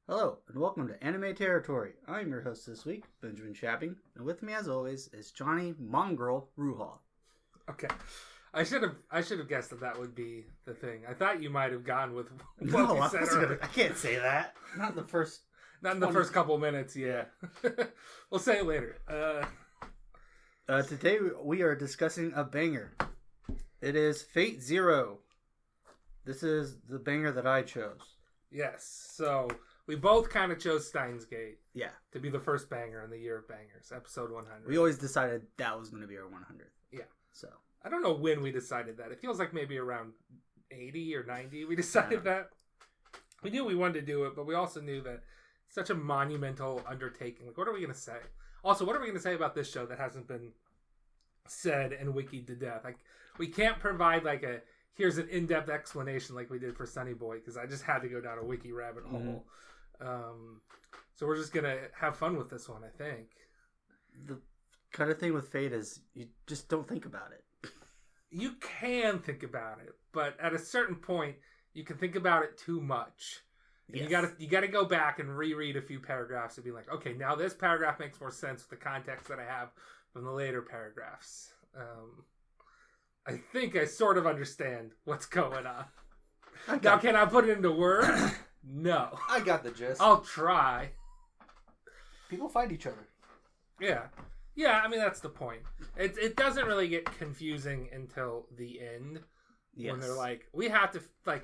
Hello, and welcome to Anime Territory. I'm your host this week, Benjamin Shapping, and with me, as always, is Johnny Mongrel Ruhal. Okay, I should have guessed that would be the thing. I thought you might have gone with what No, you said earlier. I can't say that. Not in the first. Not in the first couple minutes. Yeah, we'll say it later. Today we are discussing a banger. It is Fate Zero. This is the banger that I chose. Yes, so we both kind of chose Steins Gate. Yeah, to be the first banger in the year of bangers, episode 100. we always decided that was going to be our 100th. Yeah, so I don't know when we decided that. It feels like maybe around 80 or 90 we decided that. We knew we wanted to do it, but we also knew that it's such a monumental undertaking. Like, what are we going to say? Also, what are we going to say about this show that hasn't been said and wikied to death? Like, we can't provide like a here's an in-depth explanation like we did for Sunny Boy, because I just had to go down a wiki rabbit hole. So we're just gonna have fun with this one, I think. The kind of thing with Fate is you just don't think about it. You can think about it, but at a certain point, you can think about it too much. And Yes. you gotta go back and reread a few paragraphs and be like, okay, now this paragraph makes more sense with the context that I have from the later paragraphs. I think I sort of understand what's going on. Now, can I put it into words? No. I got the gist. I'll try. People fight each other. Yeah. Yeah, I mean, that's the point. It doesn't really get confusing until the end. Yes. When they're like, we have to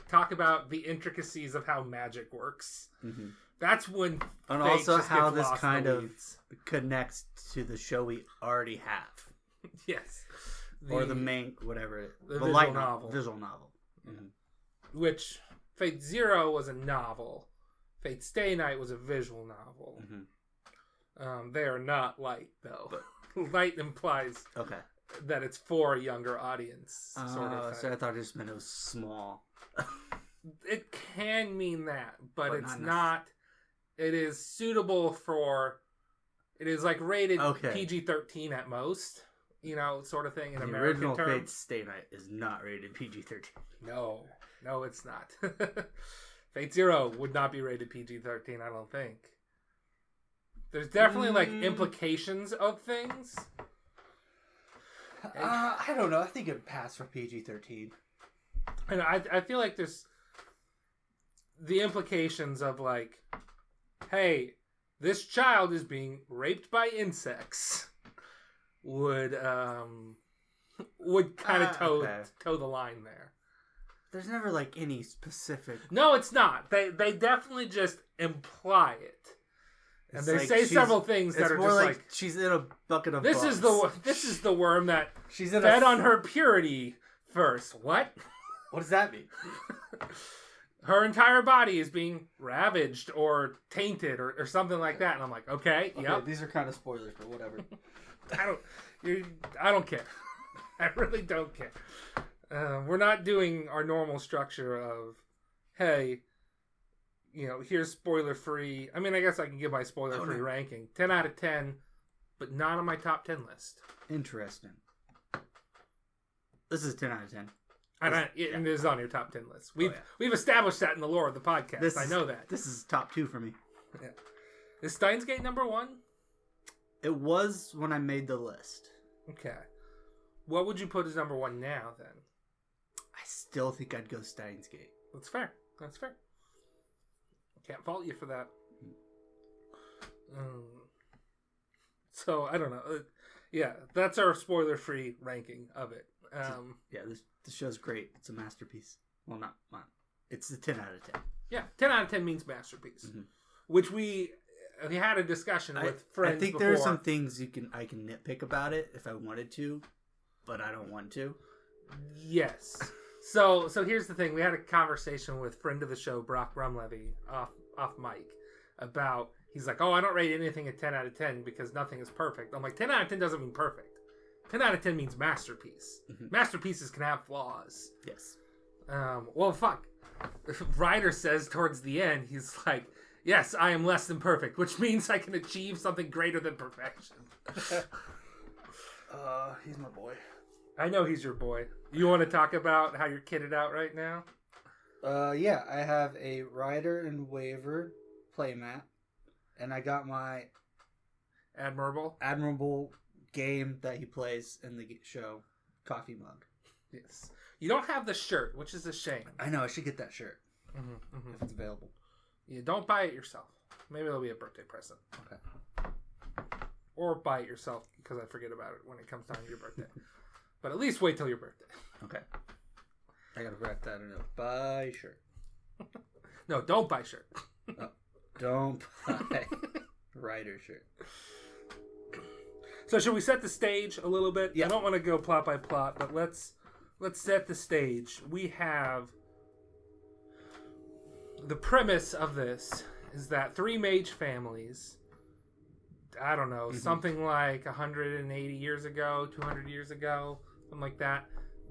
talk about the intricacies of how magic works. Mm-hmm. That's when and Fate also just how gets this lost kind in the of weeds. connects to the show we already have. Yes. Or the main, whatever. The the visual light novel. Visual novel. Mm-hmm. Which, Fate Zero was a novel. Fate Stay Night was a visual novel. Mm-hmm. They are not light, though. Light implies that it's for a younger audience, sort of thing. So I thought it just meant it was small. It can mean that, but it's not not. It is suitable for. It is like rated Okay. PG-13 at most, sort of thing in The American original terms. Fate Stay Night is not rated PG-13. No, it's not. Fate Zero would not be rated PG-13, I don't think. There's definitely implications of things. I don't know. I think it'd pass for PG-13. And I feel like there's the implications of hey, this child is being raped by insects would kind of toe the line there. There's never any specific. No, it's not. They definitely just imply it. And they say several things that are more just like she's in a bucket of this bugs. this is the worm that She's in fed on her purity first. What? What does that mean? Her entire body is being ravaged or tainted or something like that. And I'm like, okay, yep. These are kind of spoilers, but whatever. I don't care. I really don't care. We're not doing our normal structure of, hey, here's spoiler free. I mean, I guess I can give my spoiler free ranking. 10 out of 10, but not on my top 10 list. Interesting. This is 10 out of 10. And it is on your top 10 list. We've established that in the lore of the podcast. I know that. This is top 2 for me. Yeah. Is Steins Gate number 1? It was when I made the list. Okay. What would you put as number 1 now, then? I still think I'd go Steins Gate. That's fair. Can't fault you for that. So, I don't know. Yeah, that's our spoiler-free ranking of it. This show's great. It's a masterpiece. Well, not. It's a 10 out of 10. Yeah, 10 out of 10 means masterpiece. Mm-hmm. Which we had a discussion with friends I think before. there are some things I can nitpick about it if I wanted to, but I don't want to. Yes. So here's the thing. We had a conversation with friend of the show, Brock Rumlevy, off mic, about, he's like, I don't rate anything at 10 out of 10 because nothing is perfect. I'm like, 10 out of 10 doesn't mean perfect. 10 out of 10 means masterpiece. Mm-hmm. Masterpieces can have flaws. Yes. Well, fuck. Ryder says towards the end, he's like, yes, I am less than perfect, which means I can achieve something greater than perfection. He's my boy. I know he's your boy. You want to talk about how you're kitted out right now? Yeah, I have a rider and waiver playmat, and I got my admirable game that he plays in the show coffee mug. Yes. You don't have the shirt, which is a shame. I know. I should get that shirt if it's available. Yeah, don't buy it yourself. Maybe it'll be a birthday present. Okay. Or buy it yourself because I forget about it when it comes time to your birthday. But at least wait till your birthday. Okay. I gotta write that in a buy shirt. No, don't buy shirt. Oh, don't buy writer shirt. So should we set the stage a little bit? Yeah. I don't want to go plot by plot, but let's set the stage. We have the premise of this is that 3 mage families, I don't know, something like 180 years ago, 200 years ago, something like that,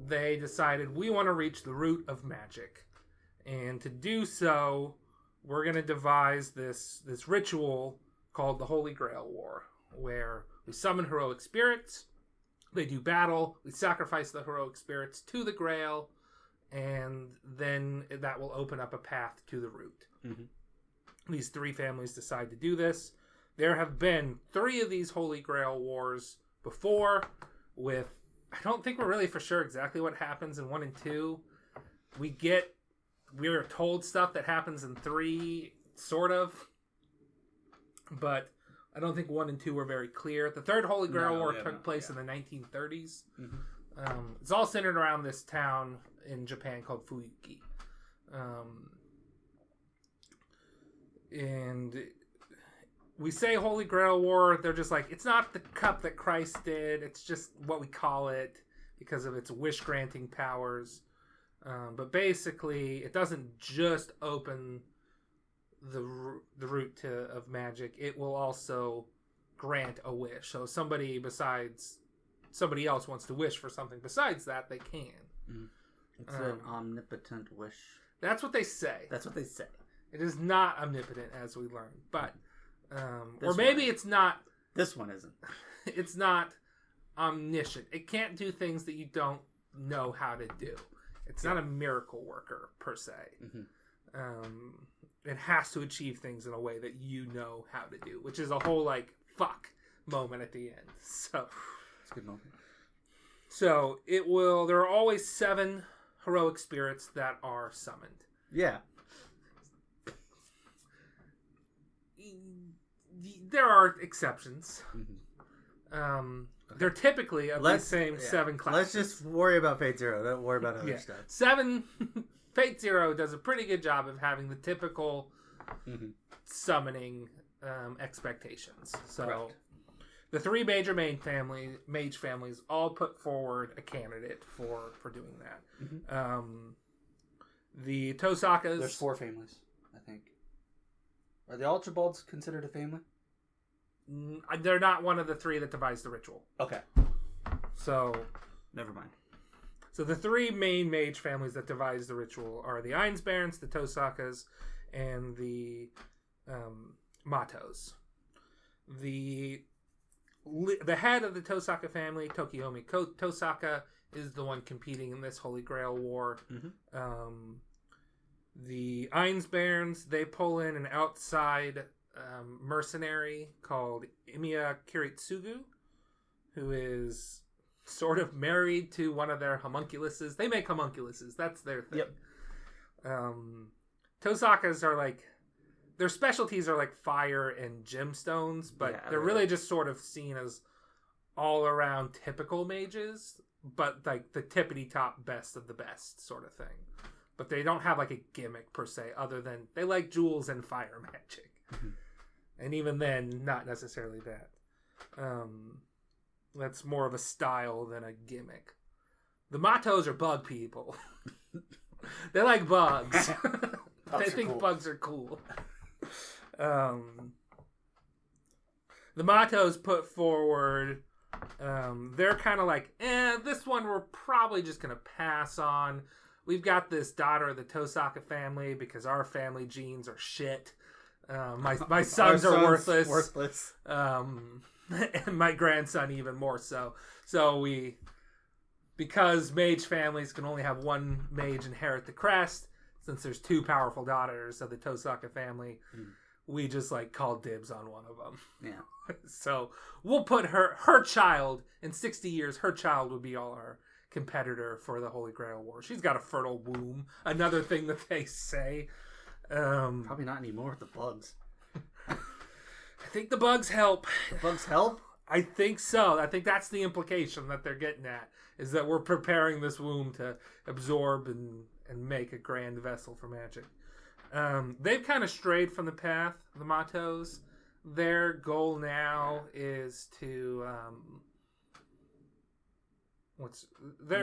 they decided we want to reach the root of magic. And to do so, we're going to devise this ritual called the Holy Grail War, where we summon heroic spirits, they do battle, we sacrifice the heroic spirits to the Grail, and then that will open up a path to the root. These 3 families decide to do this. There have been 3 of these Holy Grail Wars before, with, I don't think we're really for sure exactly what happens in 1 and 2. We're told stuff that happens in 3, sort of, but I don't think 1 and 2 were very clear. The 3rd Holy Grail War took place in the 1930s. It's all centered around this town in Japan called Fuyuki. And we say Holy Grail War, they're just like, it's not the cup that Christ did, it's just what we call it because of its wish-granting powers. But basically, it doesn't just open the root of magic, it will also grant a wish. So somebody else wants to wish for something besides that, they can. It's an omnipotent wish. That's what they say. It is not omnipotent, as we learned, but or maybe it's not. This one isn't. It's not omniscient. It can't do things that you don't know how to do. It's not a miracle worker per se. It has to achieve things in a way that you know how to do, which is a whole fuck moment at the end. So it's a good moment. So it will. There are always 7 heroic spirits that are summoned. Yeah. There are exceptions. They're typically of the same 7 classes. Let's just worry about Fate Zero. Don't worry about other stuff. 7. Fate Zero does a pretty good job of having the typical summoning expectations. So correct. The 3 major mage families all put forward a candidate for doing that. The Tosakas. There's 4 families, I think. Are the Ultrabolts considered a family? They're not one of the 3 that devise the ritual. Okay. So never mind. So the 3 main mage families that devise the ritual are the Einsbarns, the Tosakas, and the Matos. The head of the Tosaka family, Tokiomi Tosaka, is the one competing in this Holy Grail War. The Einsbarns, they pull in an outside mercenary called Imiya Kiritsugu, who is sort of married to one of their homunculuses. They make homunculuses. That's their thing. Yep. Tosakas are their specialties are fire and gemstones, but they're really just sort of seen as all around typical mages, but the tippity top best of the best sort of thing. But they don't have a gimmick per se, other than they like jewels and fire magic. And even then, not necessarily that. That's more of a style than a gimmick. The Matos are bug people. They like bugs. They think bugs are cool. The Matos put forward, they're kind of this one we're probably just going to pass on. We've got this daughter of the Tosaka family because our family genes are shit. My sons are worthless. And my grandson even more so. So because mage families can only have one mage inherit the crest, since there's 2 powerful daughters of the Tosaka family, we just like call dibs on one of them. Yeah. So we'll put her child in 60 years. Her child would be our competitor for the Holy Grail War. She's got a fertile womb. Another thing that they say. Probably not anymore with the bugs. I think the bugs help. The bugs help? I think so. I think that's the implication that they're getting at, is that we're preparing this womb to absorb and make a grand vessel for magic. They've kind of strayed from the path, the Matos. Their goal now is to...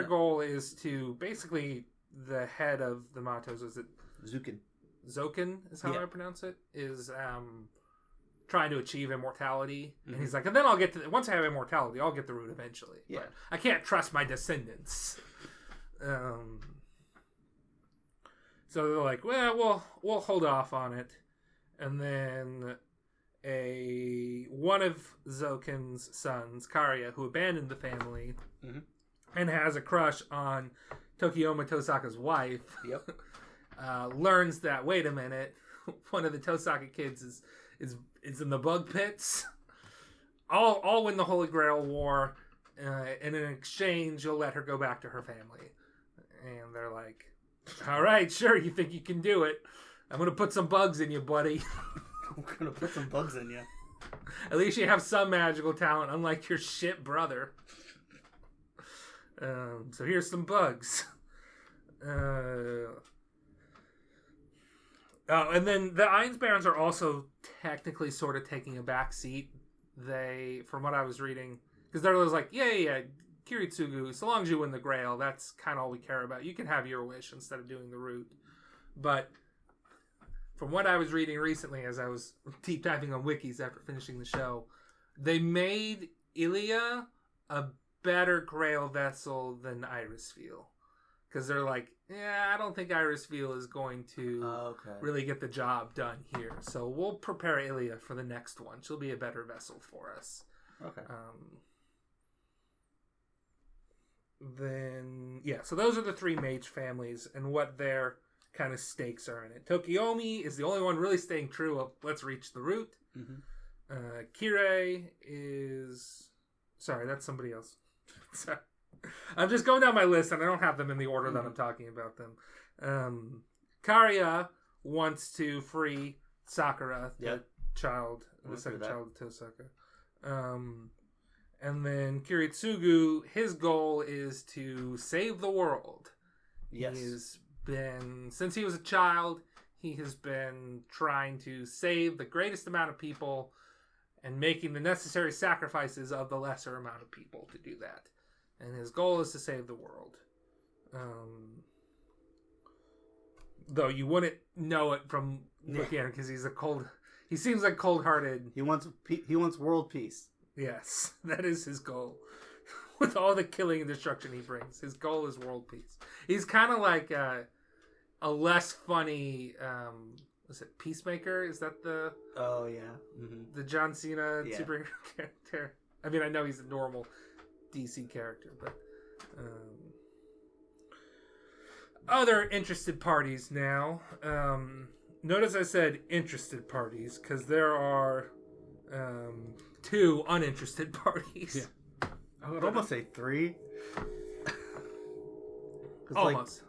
goal is to basically, the head of the Matos, is it Zokin is how I pronounce it, is trying to achieve immortality. Mm-hmm. And he's like, and then once I have immortality, I'll get the root eventually. Yeah. But I can't trust my descendants. So they're like, well, we'll hold off on it. And then one of Zokin's sons, Karya, who abandoned the family and has a crush on Tokiyoma Tosaka's wife, learns that, wait a minute, one of the Tosaka kids is in the bug pits. I'll win the Holy Grail War, and in exchange, you'll let her go back to her family. And they're like, all right, sure, you think you can do it. I'm going to put some bugs in you, buddy. I'm going to put some bugs in you. At least you have some magical talent, unlike your shit brother. So here's some bugs. And then the Ainsbarons are also technically sort of taking a back seat. They, from what I was reading, because they're always like, yeah, Kiritsugu, so long as you win the Grail, that's kind of all we care about. You can have your wish instead of doing the route. But from what I was reading recently, as I was deep diving on wikis after finishing the show, they made Ilya a better Grail vessel than Irisfeel. Because they're like, I don't think Irisfeel is going to really get the job done here. So we'll prepare Ilya for the next one. She'll be a better vessel for us. Okay. So those are the three mage families and what their kind of stakes are in it. Tokiomi is the only one really staying true of let's reach the root. Mm-hmm. Kirei is... Sorry, that's somebody else. Sorry. I'm just going down my list and I don't have them in the order that I'm talking about them. Karya wants to free Sakura, the second child of Tosaka. And then Kiritsugu, his goal is to save the world. Yes. Since he was a child, he has been trying to save the greatest amount of people and making the necessary sacrifices of the lesser amount of people to do that. And his goal is to save the world. Though you wouldn't know it from looking at him because he seems like cold-hearted. He wants world peace. Yes, that is his goal. With all the killing and destruction he brings, his goal is world peace. He's kind of like a less funny, was it Peacemaker? Is that the... Oh, yeah. Mm-hmm. The John Cena superhero character? I mean, I know he's a normal DC character, but... Other interested parties now. Notice I said interested parties, because there are... two uninterested parties. Yeah. I would almost say three. Almost.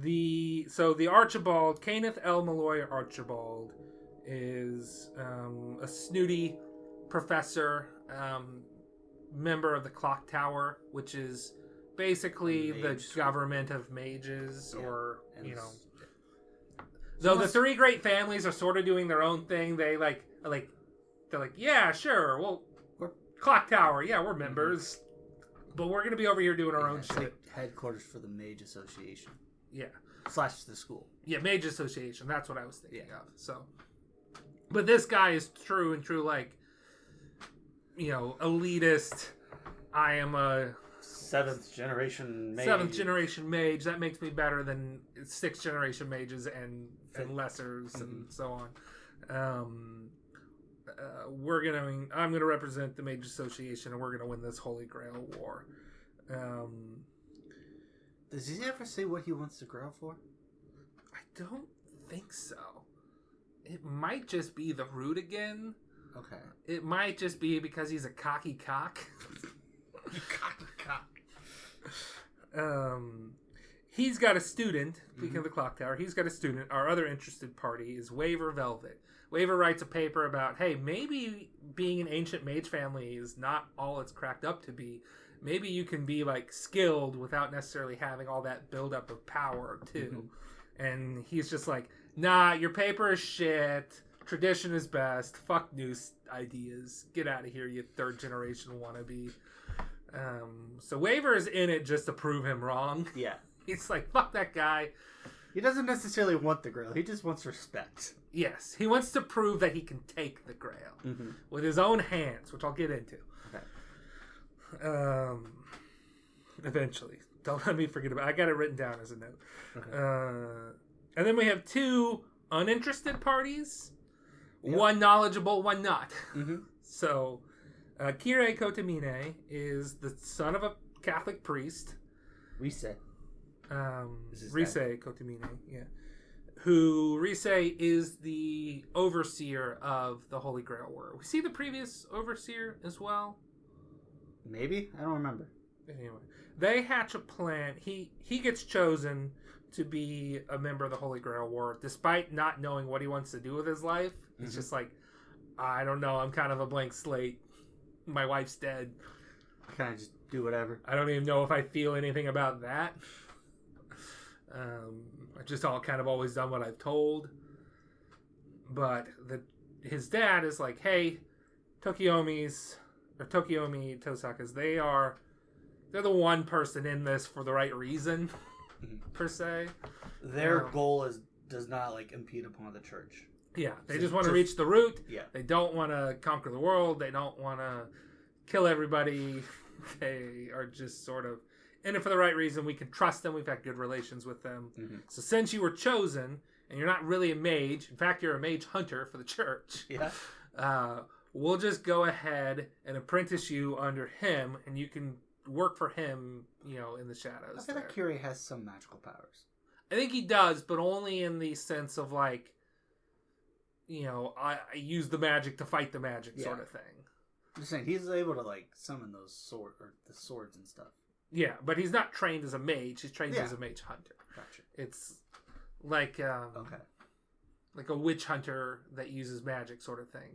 The Archibald, Kenneth L. Malloy Archibald, is a snooty professor, member of the Clock Tower, which is basically the government of mages, or, Though the three great families are sort of doing their own thing, they're like, yeah, sure, we're Clock Tower, yeah, we're members, but we're gonna be over here doing our own shit. Like headquarters for the Mage Association. Yeah. / the school. Yeah, Mage Association. That's what I was thinking of. So, but this guy is true, like, elitist. I am a 7th generation mage. 7th generation mage. That makes me better than 6th generation mages and lessers and so on. I'm gonna represent the Mage Association, and we're gonna win this Holy Grail War. Does he ever say what he wants to grail for? I don't it might just be the root again. Okay. It might just be because he's a cocky cock. Cocky cock. He's got a student. Speaking of the clock tower, he's got a student. Our other interested party is Waver Velvet. Waver writes a paper about, hey, maybe being an ancient mage family is not all it's cracked up to be. Maybe you can be like skilled without necessarily having all that buildup of power too. And he's just like, nah, your paper is shit. Tradition is best. Fuck new ideas. Get out of here, you third generation wannabe. So Waver is in it just to prove him wrong. Yeah. He's like, fuck that guy. He doesn't necessarily want the grail. He just wants respect. Yes. He wants to prove that he can take the grail with his own hands, which I'll get into. Okay. Eventually. Don't let me forget about it. I got it written down as a note. Okay. And then we have two uninterested parties. Yep. One knowledgeable, one not. Mm-hmm. So, Kirei Kotomine is the son of a Catholic priest. Rise. Rise Kotomine, yeah. Who, Rise is the overseer of the Holy Grail War. We see the previous overseer as well. Maybe? I don't remember. Anyway, they hatch a plan. He gets chosen to be a member of the Holy Grail War, despite not knowing what he wants to do with his life. He's just like, I don't know, I'm kind of a blank slate. My wife's dead. I kind of just do whatever. I don't even know if I feel anything about that. I just all kind of always done what I've told. But his dad is like, hey, Tokiomi Tosakas, they're the one person in this for the right reason, per se. Their goal does not like impede upon the church. Yeah, they just want to reach the root. Yeah. They don't want to conquer the world. They don't want to kill everybody. They are just sort of in it for the right reason. We can trust them. We've had good relations with them. So since you were chosen, and you're not really a mage, in fact, you're a mage hunter for the church. Yeah. We'll just go ahead and apprentice you under him, and you can work for him, in the shadows. I feel like Kirei has some magical powers. I think he does, but only in the sense of like, I use the magic to fight the magic sort of thing. I'm just saying, he's able to like summon the swords and stuff. Yeah, but he's not trained as a mage. He's trained as a mage hunter. Gotcha. It's like like a witch hunter that uses magic sort of thing.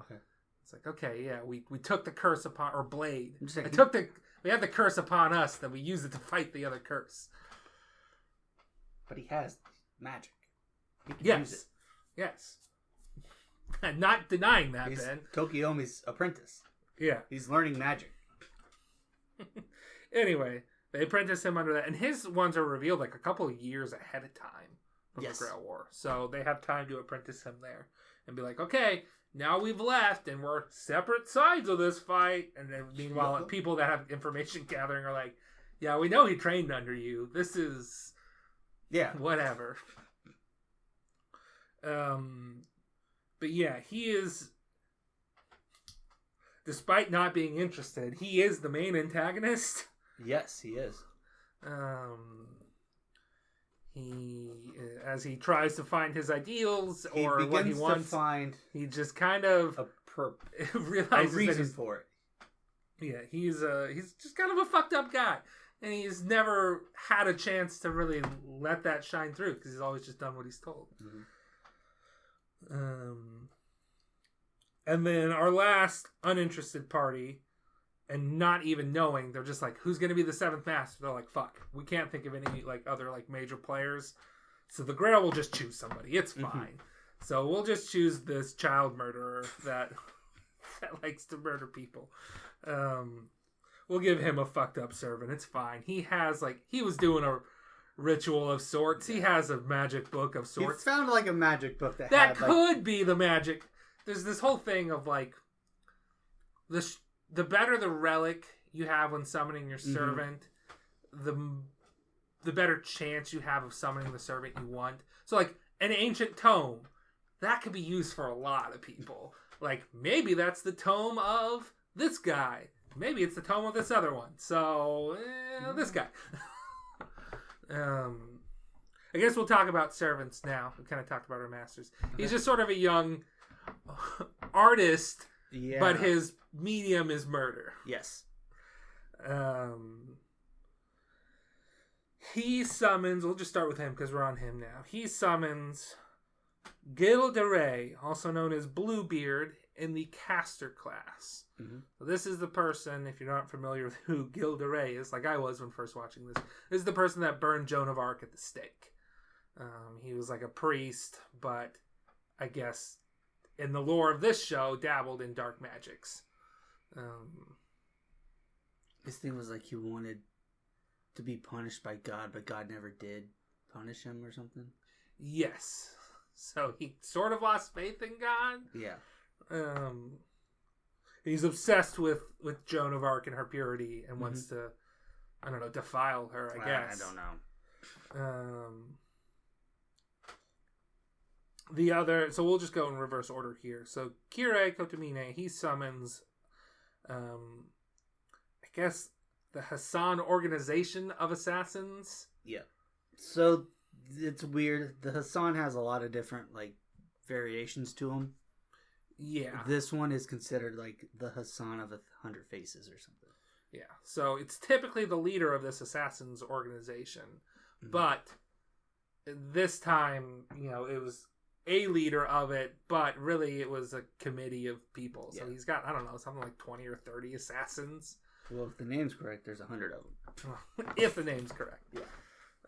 Okay. It's like, okay, yeah, we took the curse upon or blade. I'm just saying, we had the curse upon us, then we use it to fight the other curse. But he has magic. He can use it. Yes. I'm not denying that, He's Ben. Tokiomi's apprentice. Yeah. He's learning magic. Anyway, they apprentice him under that. And his ones are revealed like a couple of years ahead of time from the Grail War. So they have time to apprentice him there. And be like, okay, now we've left and we're separate sides of this fight. And then meanwhile, people that have information gathering are like, yeah, we know he trained under you. This is... Yeah. Whatever. But yeah, he is, despite not being interested, he is the main antagonist. Yes, he is. As he tries to find his ideals or what he wants, he just kind of realizes a reason for it. Yeah, he's just kind of a fucked up guy. And he's never had a chance to really let that shine through because he's always just done what he's told. And then our last uninterested party, and not even knowing, they're just like, who's going to be the seventh master? They're like, fuck, we can't think of any like other like major players. So the Grail will just choose somebody. It's fine. So we'll just choose this child murderer that likes to murder people. We'll give him a fucked up servant. It's fine. He has he was doing a ritual of sorts. He has a magic book of sorts. He found like a magic book that had, could be the magic. There's this whole thing of like the better the relic you have when summoning your servant, the better chance you have of summoning the servant you want. So like an ancient tome, that could be used for a lot of people. Like maybe that's the tome of this guy. Maybe it's the tome of this other one. So, this guy. I guess we'll talk about servants now. We kind of talked about our masters. He's just sort of a young artist, but his medium is murder. Yes. He summons, we'll just start with him because we're on him now. He summons Gil de Rey, also known as Bluebeard, in the caster class. Mm-hmm. So this is the person, if you're not familiar with who Gil de Rey is, like I was when first watching this is the person that burned Joan of Arc at the stake. He was like a priest, but I guess in the lore of this show, dabbled in dark magics. His thing was like he wanted to be punished by God, but God never did punish him or something. Yes. So he sort of lost faith in God. Yeah. He's obsessed with Joan of Arc and her purity and wants to, I don't know, defile her, I guess. I don't know. The other, so we'll just go in reverse order here. So Kirei Kotomine, he summons, I guess, the Hassan Organization of Assassins. Yeah. So it's weird. The Hassan has a lot of different like variations to him. Yeah. This one is considered like the Hassan of 100 Faces or something. Yeah. So it's typically the leader of this assassins organization. Mm-hmm. But this time, it was a leader of it, but really it was a committee of people. So he's got, I don't know, something like 20 or 30 assassins. Well, if the name's correct, there's 100 of them. If the name's correct. Yeah.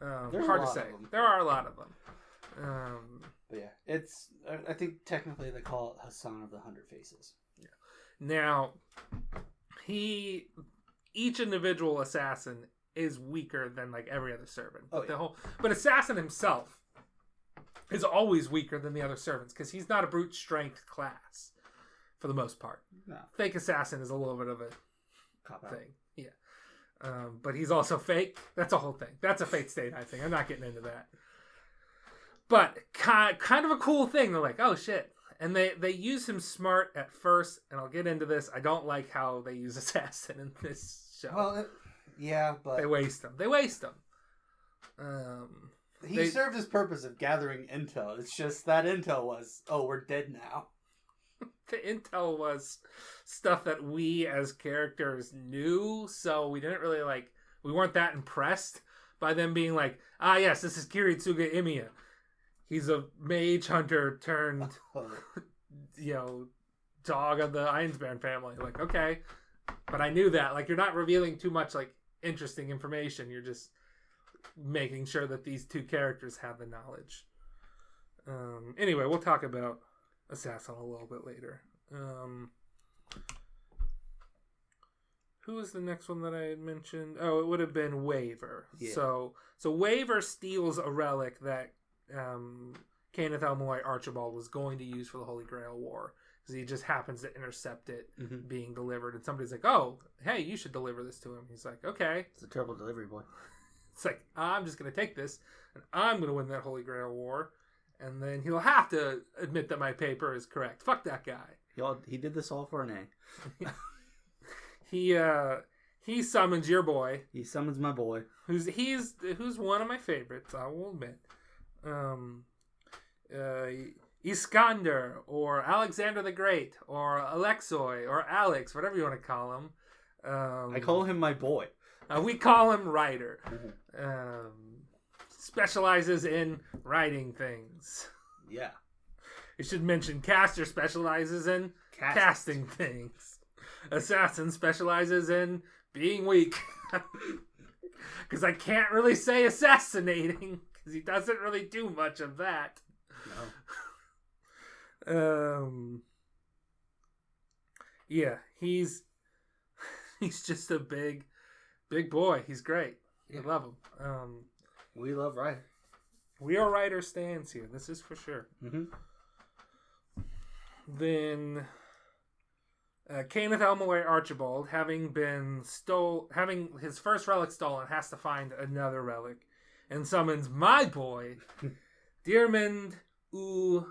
Hard to say. There are a lot of them. But yeah, it's, I think technically they call it Hassan of the 100 Faces. Yeah. Now, each individual assassin is weaker than like every other servant. But assassin himself is always weaker than the other servants because he's not a brute strength class for the most part. No. Fake assassin is a little bit of a cop thing. Yeah. But he's also fake. That's a whole thing. That's a fate state, I think. I'm not getting into that. But kind of a cool thing. They're like, oh shit. And they use him smart at first, and I'll get into this. I don't like how they use assassin in this show. Well, but they waste him. He served his purpose of gathering intel. It's just that intel was, we're dead now. The intel was stuff that we as characters knew, so we didn't really we weren't that impressed by them being like, yes, this is Kiritsuga Imiya. He's a mage hunter turned, dog of the Einsbaum family. Like, okay. But I knew that. You're not revealing too much, interesting information. You're just making sure that these two characters have the knowledge. Anyway, we'll talk about Assassin a little bit later. Who was the next one that I had mentioned? Oh, it would have been Waver. Yeah. So Waver steals a relic that Kenneth Elmoy Archibald was going to use for the Holy Grail War. Because he just happens to intercept it being delivered. And somebody's like, oh, hey, you should deliver this to him. He's like, okay. It's a terrible delivery boy. It's like, I'm just going to take this, and I'm going to win that Holy Grail War. And then he'll have to admit that my paper is correct. Fuck that guy. He did this all for an A. He summons your boy. He summons my boy. Who's one of my favorites, I will admit. Iskander, or Alexander the Great, or Alexoi, or Alex, whatever you want to call him. I call him my boy. We call him Ryder. Specializes in writing things. Yeah. You should mention Caster specializes in casting things. Assassin specializes in being weak. Because I can't really say assassinating, because he doesn't really do much of that. No. Yeah, he's just a big boy. He's great. Yeah. I love him. We love Ryder. We are Ryder stands here. This is for sure. Mm-hmm. Then Kenneth Elmoy Archibald, having his first relic stolen, has to find another relic and summons my boy, Diarmid U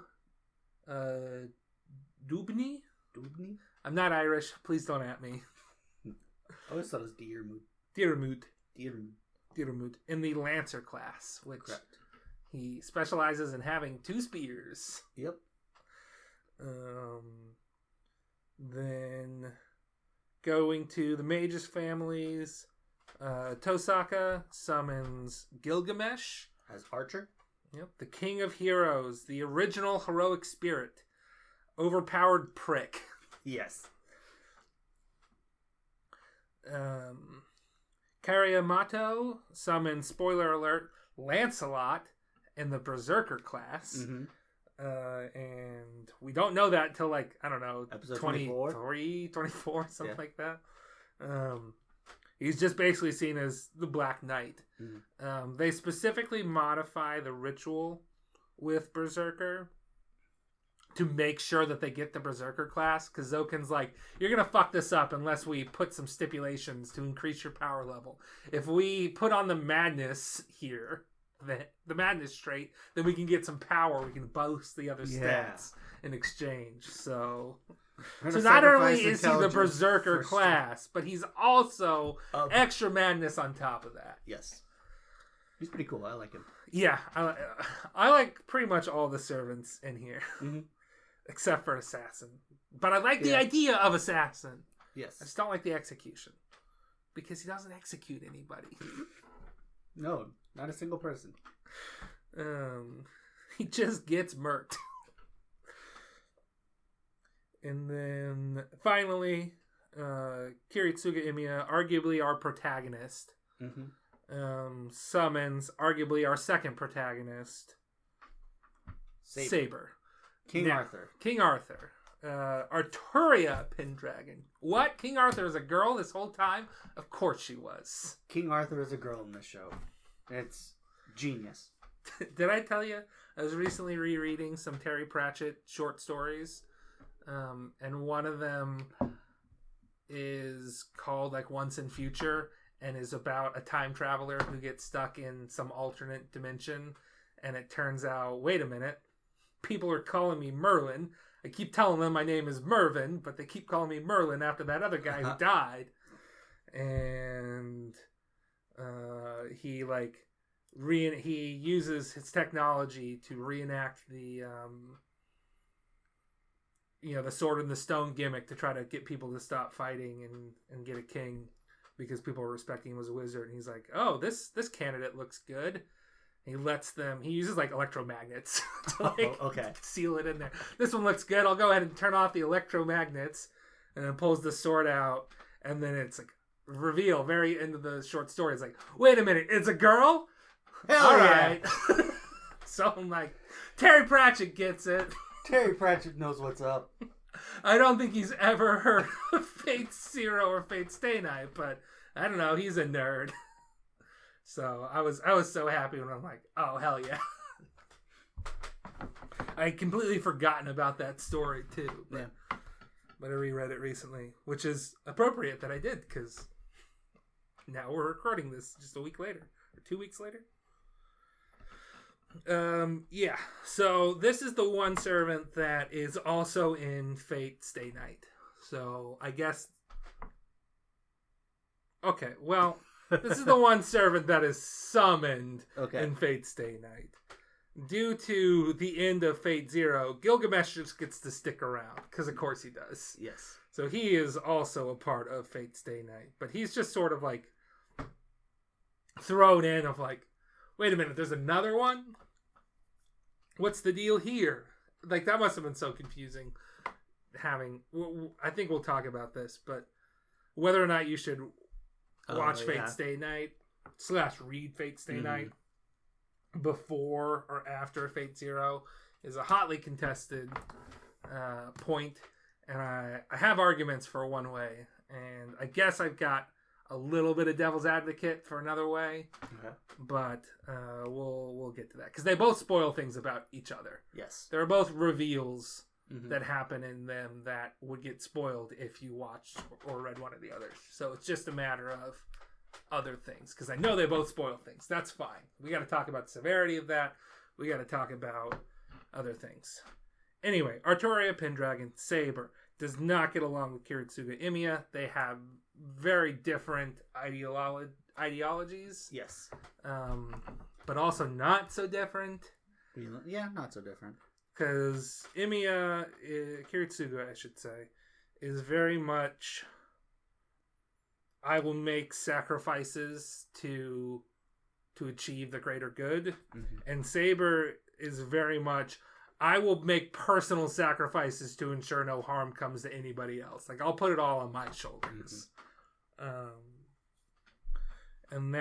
Dubny? Dubny? I'm not Irish. Please don't at me. I always thought it was Diarmid. Diarmid. In the Lancer class, which He specializes in having 2 spears. Yep. Then going to the mages families, Tosaka summons Gilgamesh As Archer. Yep, the king of heroes, the original heroic spirit, overpowered prick. Yes. Karyamato summons, spoiler alert, Lancelot in the Berserker class. Mm-hmm. And we don't know that till like, I don't know, Episode 23, 24, something Yeah. like that. He's just basically seen as the Black Knight. Mm-hmm. They specifically modify the ritual with Berserker to make sure that they get the Berserker class, because Zokin's like, you're going to fuck this up unless we put some stipulations to increase your power level. If we put on the madness here, the madness trait, then we can get some power. We can boost the other stats in exchange. So not only is he the Berserker class, but he's also extra madness on top of that. Yes. He's pretty cool. I like him. Yeah, I like pretty much all the servants in here. Mm-hmm. Except for Assassin. But I like the idea of Assassin. Yes. I just don't like the execution. Because he doesn't execute anybody. No, not a single person. He just gets murked. And then, finally, Kiritsuga Imiya, arguably our protagonist, summons, arguably our second protagonist, Saber. King Arthur. King Arthur. Arturia Pendragon. What? King Arthur is a girl this whole time? Of course she was. King Arthur is a girl in this show. It's genius. Did I tell you? I was recently rereading some Terry Pratchett short stories. And one of them is called like Once in Future and is about a time traveler who gets stuck in some alternate dimension. And it turns out, wait a minute, people are calling me Merlin. I keep telling them my name is Mervin, but they keep calling me Merlin after that other guy who died. And he like he uses his technology to reenact the the sword and the stone gimmick to try to get people to stop fighting and get a king, because people are respecting him as a wizard. And he's like, oh, this candidate looks good. He uses like electromagnets to seal it in there. This one looks good. I'll go ahead and turn off the electromagnets, and then pulls the sword out. And then it's like reveal very end of the short story. It's like, wait a minute, it's a girl? Hell all yeah. right. So I'm like, Terry Pratchett gets it. Terry Pratchett knows what's up. I don't think he's ever heard of Fate Zero or Fate Stay Night, but I don't know, he's a nerd. So I was so happy when I'm like, oh hell yeah. I had completely forgotten about that story too. But I reread it recently, which is appropriate that I did, because now we're recording this just a week later or 2 weeks later. Yeah. So this is the one servant that is also in Fate Stay Night. So I guess. Okay. Well, this is the one servant that is summoned in Fate Stay Night. Due to the end of Fate Zero, Gilgamesh just gets to stick around, because of course he does. Yes. So he is also a part of Fate Stay Night, but he's just sort of like thrown in of like, wait a minute, there's another one? What's the deal here? Like, that must have been so confusing I think we'll talk about this, but whether or not you should watch Fate Stay Night / read Fate Stay Night before or after Fate Zero is a hotly contested point, and I have arguments for one way, and I guess I've got a little bit of devil's advocate for another way, but we'll get to that, because they both spoil things about each other. Yes, there are both reveals that happen in them that would get spoiled if you watched or read one of the others. So it's just a matter of other things, because I know they both spoil things. That's fine. We got to talk about the severity of that. We got to talk about other things. Anyway, Arturia Pendragon, Saber, does not get along with Kiritsuga Imiya. They have very different ideologies. Yes. but also not so different. Yeah, not so different. Because Emiya, Kiritsugu, I should say, is very much, I will make sacrifices to achieve the greater good. Mm-hmm. And Saber is very much, I will make personal sacrifices to ensure no harm comes to anybody else. Like, I'll put it all on my shoulders. Mm-hmm. And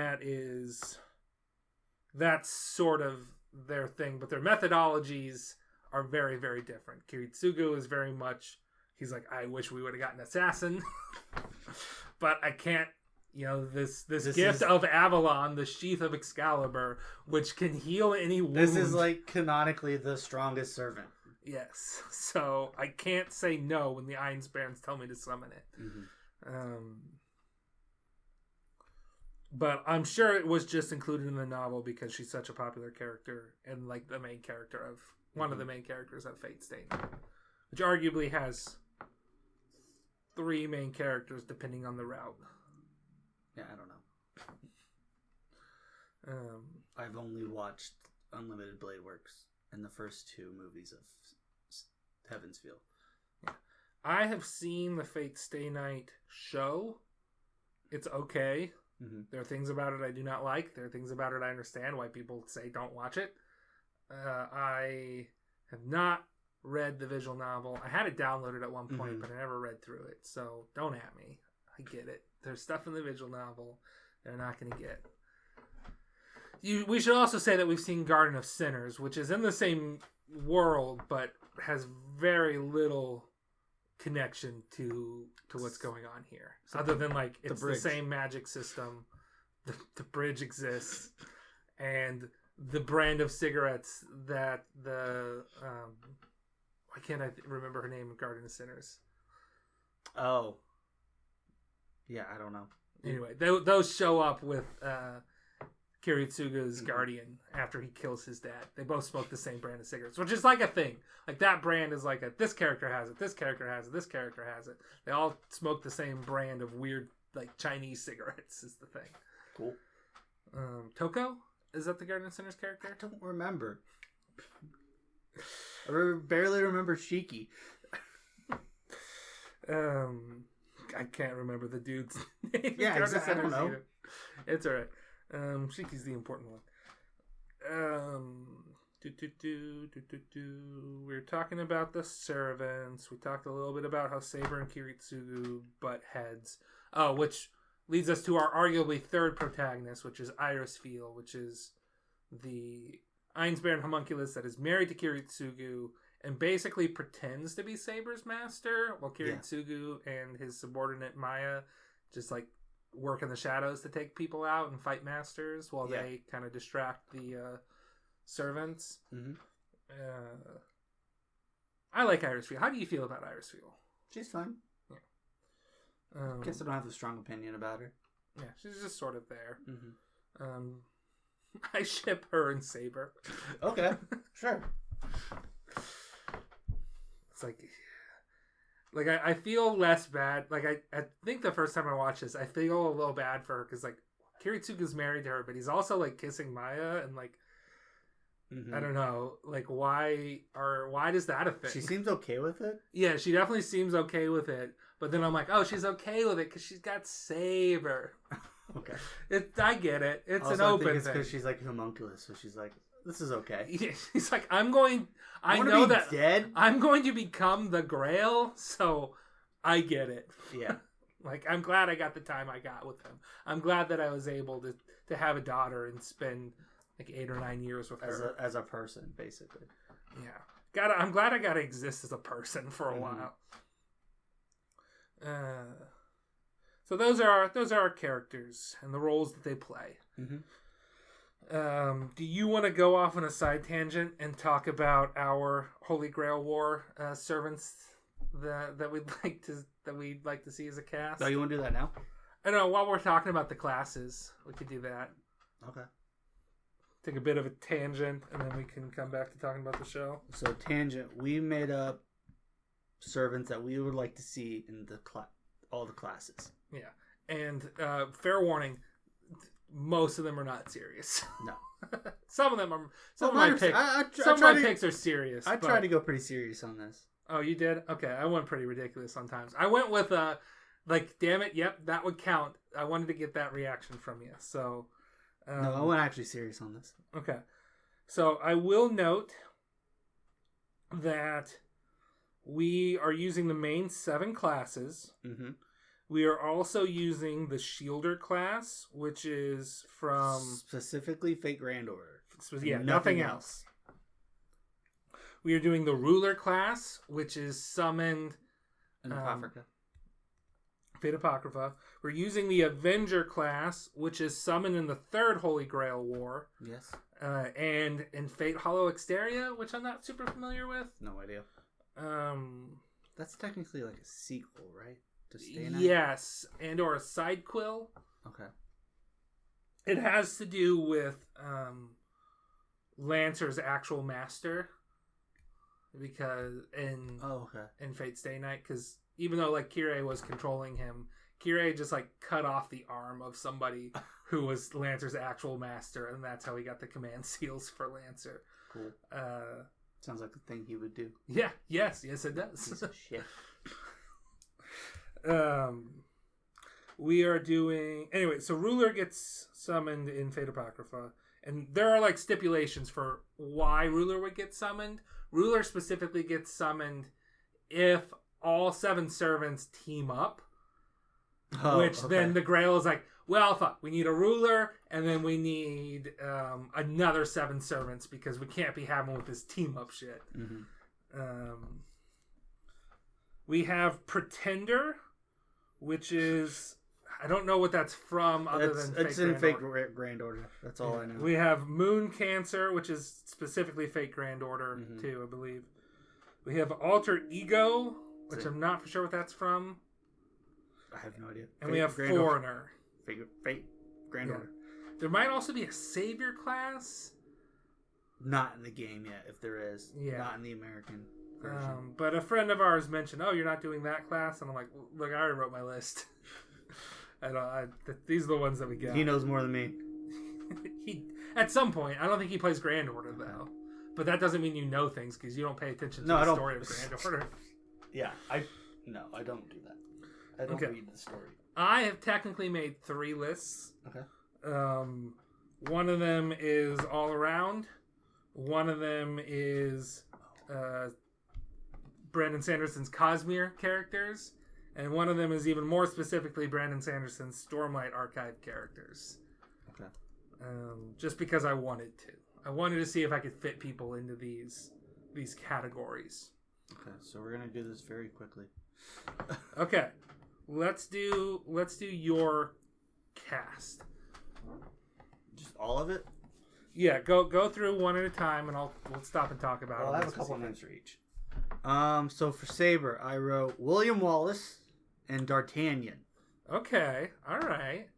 that's sort of their thing, but their methodologies are very, very different. Kiritsugu is very much, he's like, I wish we would have gotten an assassin, but I can't, this gift of Avalon, the sheath of Excalibur, which can heal any wound. This is like canonically the strongest servant. Yes. So I can't say no when the Einspans tell me to summon it. Mm-hmm. But I'm sure it was just included in the novel because she's such a popular character and like the main character of one of the main characters of Fate Stay Night, which arguably has 3 main characters depending on the route. Yeah, I don't know. I've only watched Unlimited Blade Works and the first 2 movies of Heaven's Feel. Yeah. I have seen the Fate Stay Night show. It's okay. Mm-hmm. There are things about it I do not like. There are things about it I understand why people say don't watch it. I have not read the visual novel. I had it downloaded at one point, but I never read through it. So don't at me. I get it. There's stuff in the visual novel they're not going to get. We should also say that we've seen Garden of Sinners, which is in the same world, but has very little connection to what's going on here. Other than, like, it's the same magic system. The bridge exists. And the brand of cigarettes that why can't I remember her name in Garden of Sinners? Oh. Yeah, I don't know. Anyway, those show up with Kiritsuga's guardian after he kills his dad. They both smoke the same brand of cigarettes, which is like a thing. Like, that brand is like this character has it, this character has it, this character has it. They all smoke the same brand of weird, like, Chinese cigarettes is the thing. Cool. Toko? Is that the Garden of Sinners character? I don't remember. I barely remember Shiki. I can't remember the dude's name. Yeah, exactly. I don't know. Either. It's alright. Shiki's the important one. We were talking about the servants. We talked a little bit about how Saber and Kiritsugu butt heads. Oh, which leads us to our arguably third protagonist, which is Irisfeel, which is the Einsbaron homunculus that is married to Kiritsugu and basically pretends to be Saber's master, while Kiritsugu and his subordinate Maya just like work in the shadows to take people out and fight masters while they kind of distract the servants. Mm-hmm. I like Irisfeel. How do you feel about Irisfeel? She's fine. Yeah. Guess I don't have a strong opinion about her. Yeah, she's just sort of there. Mm-hmm. I ship her and Saber. Okay, sure. It's like I feel less bad. Like I think the first time I watched this, I feel a little bad for her because like Kiritsugu's married to her, but he's also like kissing Maya and like I don't know, like why does that affect? She seems okay with it. Yeah, she definitely seems okay with it. But then I'm like, oh, she's okay with it because she's got Saber. Okay, I get it. It's also, an open I think it's thing. because she's like homunculus, so she's like, this is okay. Yeah, he's like, I know that dead. I'm going to become the Grail, so I get it. Yeah. Like, I'm glad I got the time I got with him. I'm glad that I was able to have a daughter and spend like 8 or 9 years with her as a person, basically. Yeah, I'm glad I got to exist as a person for a while. So those are our characters and the roles that they play. Mm-hmm. Do you want to go off on a side tangent and talk about our Holy Grail War servants that we'd like to see as a cast? Oh, you want to do that now? I don't know. While we're talking about the classes, we could do that. Okay. Take a bit of a tangent, and then we can come back to talking about the show. So, tangent. We made up servants that we would like to see in all the classes. Yeah. And fair warning, most of them are not serious. No. Some of them are. Well, Some of my picks are serious. I tried to go pretty serious on this. Oh, you did? Okay, I went pretty ridiculous sometimes. I went with like, damn it, yep, that would count. I wanted to get that reaction from you. So, no, I went actually serious on this. Okay, so I will note that we are using the main 7 classes. Mm-hmm. We are also using the Shielder class, which is from... Specifically Fate Grand Order. Yeah, nothing else. We are doing the Ruler class, which is summoned... In Apocrypha. Fate Apocrypha. We're using the Avenger class, which is summoned in the 3rd Holy Grail War. Yes. And in Fate Hollow Exteria, which I'm not super familiar with. No idea. That's technically like a sequel, right? To Stay Night? Yes, and or a side quill. Okay. It has to do with Lancer's actual master, because in Fate Stay Night, because even though like Kirei was controlling him, Kirei just like cut off the arm of somebody who was Lancer's actual master, and that's how he got the command seals for Lancer. Cool. Sounds like a thing he would do. Yeah. Yes, it does. Shit. We are doing anyway. So Ruler gets summoned in Fate Apocrypha, and there are like stipulations for why Ruler would get summoned. Ruler specifically gets summoned if all 7 servants team up, then the Grail is like, well, fuck, we need a Ruler, and then we need another 7 servants because we can't be having with this team up shit. Mm-hmm. We have Pretender, which is, I don't know what that's from other than It's in Fate Grand Order. That's all I know. We have Moon Cancer, which is specifically Fate Grand Order, too, I believe. We have Alter Ego, which I'm not for sure what that's from. I have no idea. And we have Foreigner. Fate Grand Order. There might also be a Savior class. Not in the game yet, if there is. Yeah. Not in the American version. But a friend of ours mentioned, "Oh, you're not doing that class," and I'm like, "Look, I already wrote my list. These are the ones that we got." He knows more than me. He at some point, I don't think he plays Grand Order though, but that doesn't mean you know things because you don't pay attention to the story of Grand Order. Yeah, I don't do that. I don't read the story. I have technically made 3 lists. Okay. One of them is all around. One of them is Brandon Sanderson's Cosmere characters, and one of them is even more specifically Brandon Sanderson's Stormlight Archive characters. Okay. Just because I wanted to. I wanted to see if I could fit people into these categories. Okay, so we're gonna do this very quickly. Okay, let's do your cast. Just all of it? Yeah, go through one at a time, and we'll stop and talk about it. I'll have a couple names for each. So for Saber, I wrote William Wallace and D'Artagnan. Okay, all right.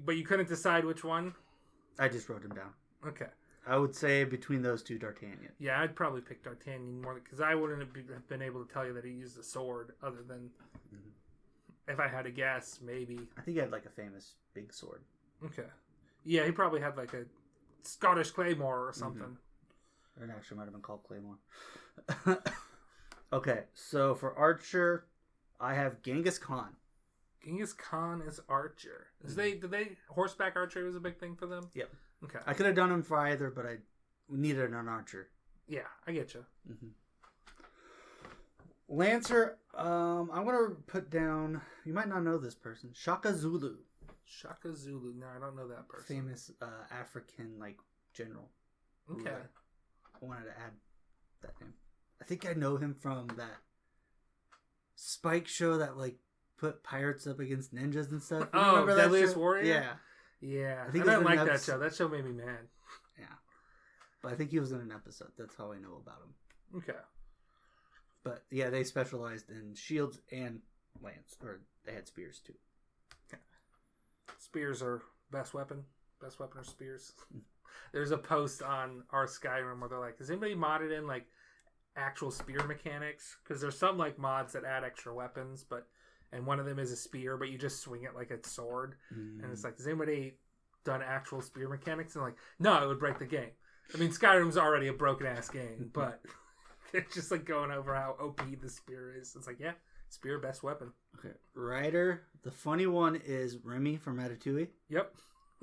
But you couldn't decide which one? I just wrote them down. Okay. I would say between those two, D'Artagnan. Yeah, I'd probably pick D'Artagnan more because I wouldn't have been able to tell you that he used a sword other than if I had to guess, maybe. I think he had like a famous big sword. Okay. Yeah, he probably had like a Scottish claymore or something. It actually might have been called Claymore. Okay, so for Archer, I have Genghis Khan. Genghis Khan is Archer. Did they horseback archery was a big thing for them? Yep. Okay. I could have done him for either, but I needed an Archer. Yeah, I get you. Lancer, I'm gonna put down. You might not know this person, Shaka Zulu. Shaka Zulu. No, I don't know that person. Famous African general. Okay. I wanted to add that name. I think I know him from that Spike show that put pirates up against ninjas and stuff. Oh, Deadliest Warrior? Yeah. Yeah. I didn't like that show. That show made me mad. Yeah. But I think he was in an episode. That's how I know about him. Okay. But yeah, they specialized in shields and lance. Or they had spears too. Okay. Spears are best weapon. Best weapon are spears. There's a post on our Skyrim where they're like, has anybody modded in actual spear mechanics? Because there's some mods that add extra weapons, and one of them is a spear, but you just swing it like a sword. And it's like, does anybody done actual spear mechanics, and like, no, it would break the game. I mean, Skyrim's already a broken ass game, but they're just like going over how OP the spear is. It's like, yeah, spear best weapon. Okay, Ryder. The funny one is Remy from Ratatouille. Yep.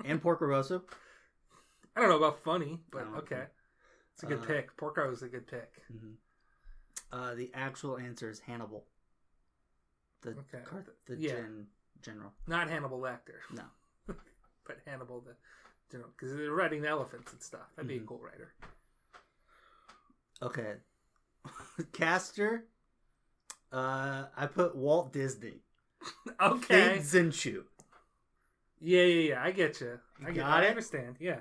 And Porco Rosso. I don't know about funny, but No, okay. It's a good pick. Porco is a good pick. Mm-hmm. The actual answer is Hannibal. The general. Not Hannibal Lecter. No. But Hannibal the general. Because they're riding elephants and stuff. That'd be a cool writer. Okay. Caster. I put Walt Disney. Okay. Fade Zinshu. Yeah. I get you. I it? understand. Yeah.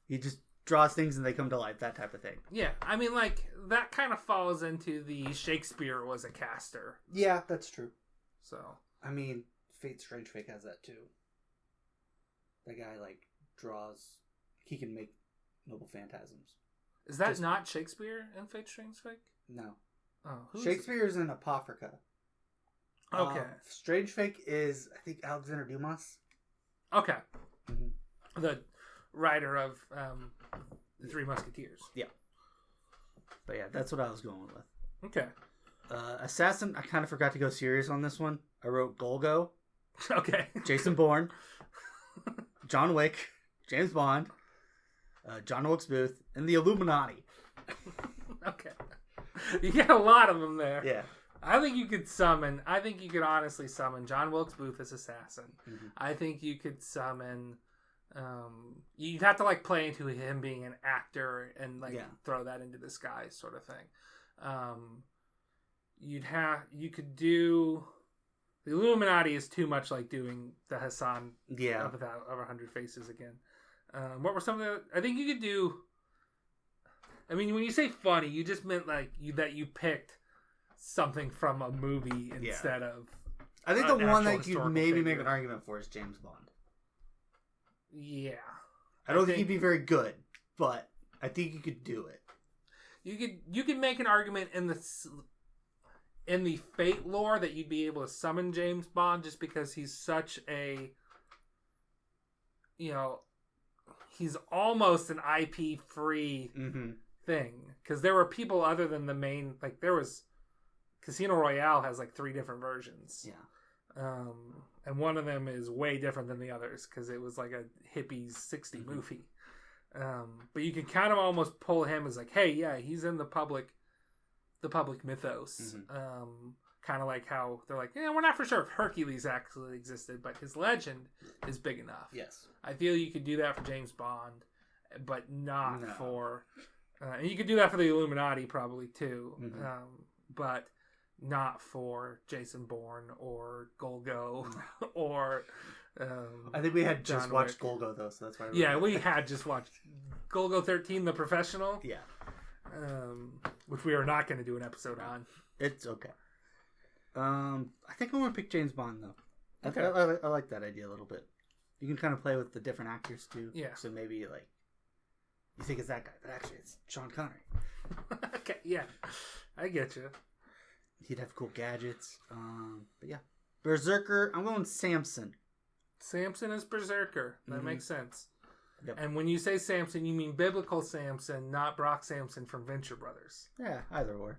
He just draws things and they come to life. That type of thing. Yeah. I mean, like, that kind of falls into the Shakespeare was a caster. Yeah, that's true. So. I mean, Fate Strange Fake has that too. That guy, like, draws. He can make noble phantasms. Is that not Shakespeare in Fate Strange Fake? No. Oh, Shakespeare's in Apocrypha. Okay. Strange Fake is, I think, Alexander Dumas. Okay. Mm-hmm. The writer of The Three Musketeers. Yeah. But yeah, that's what I was going with. Okay. Assassin, I kind of forgot to go serious on this one. I wrote Golgo. Okay. Jason Bourne. John Wick. James Bond. John Wilkes Booth. And the Illuminati. Okay. You get a lot of them there. Yeah. I think you could honestly summon John Wilkes Booth as assassin. Mm-hmm. I think you could summon, you'd have to like play into him being an actor and like throw that into the sky sort of thing. You could do, the Illuminati is too much like doing the Hassan of 100 Faces again. What were some of the, I think you could do, I mean, when you say funny, you just meant like that you picked something from a movie instead of. I think the one that you maybe make an argument for is James Bond. Yeah, I don't think he'd be very good, but I think you could do it. You could make an argument in the Fate lore that you'd be able to summon James Bond just because he's such a, he's almost an IP free thing, because there were people other than the main, like there was Casino Royale has like 3 different versions, and one of them is way different than the others because it was like a hippies 60 movie, but you can kind of almost pull him as like, hey, yeah, he's in the public mythos, kind of like how they're like, yeah, we're not for sure if Hercules actually existed, but his legend is big enough. Yes, I feel you could do that for James Bond, but not for and you could do that for the Illuminati probably too, but not for Jason Bourne or Golgo or I think we had John just watched Wick. Golgo though, so that's why we had just watched Golgo 13 The Professional, which we are not going to do an episode on. It's okay. I think I want to pick James Bond though. Okay. I like that idea a little bit. You can kind of play with the different actors too. Yeah. So maybe like you think it's that guy, but actually it's Sean Connery. Okay, yeah, I get you. He'd have cool gadgets. But yeah, Berserker. I'm going Samson. Samson is Berserker. That makes sense. Yep. And when you say Samson, you mean biblical Samson, not Brock Samson from Venture Brothers. Yeah, either or.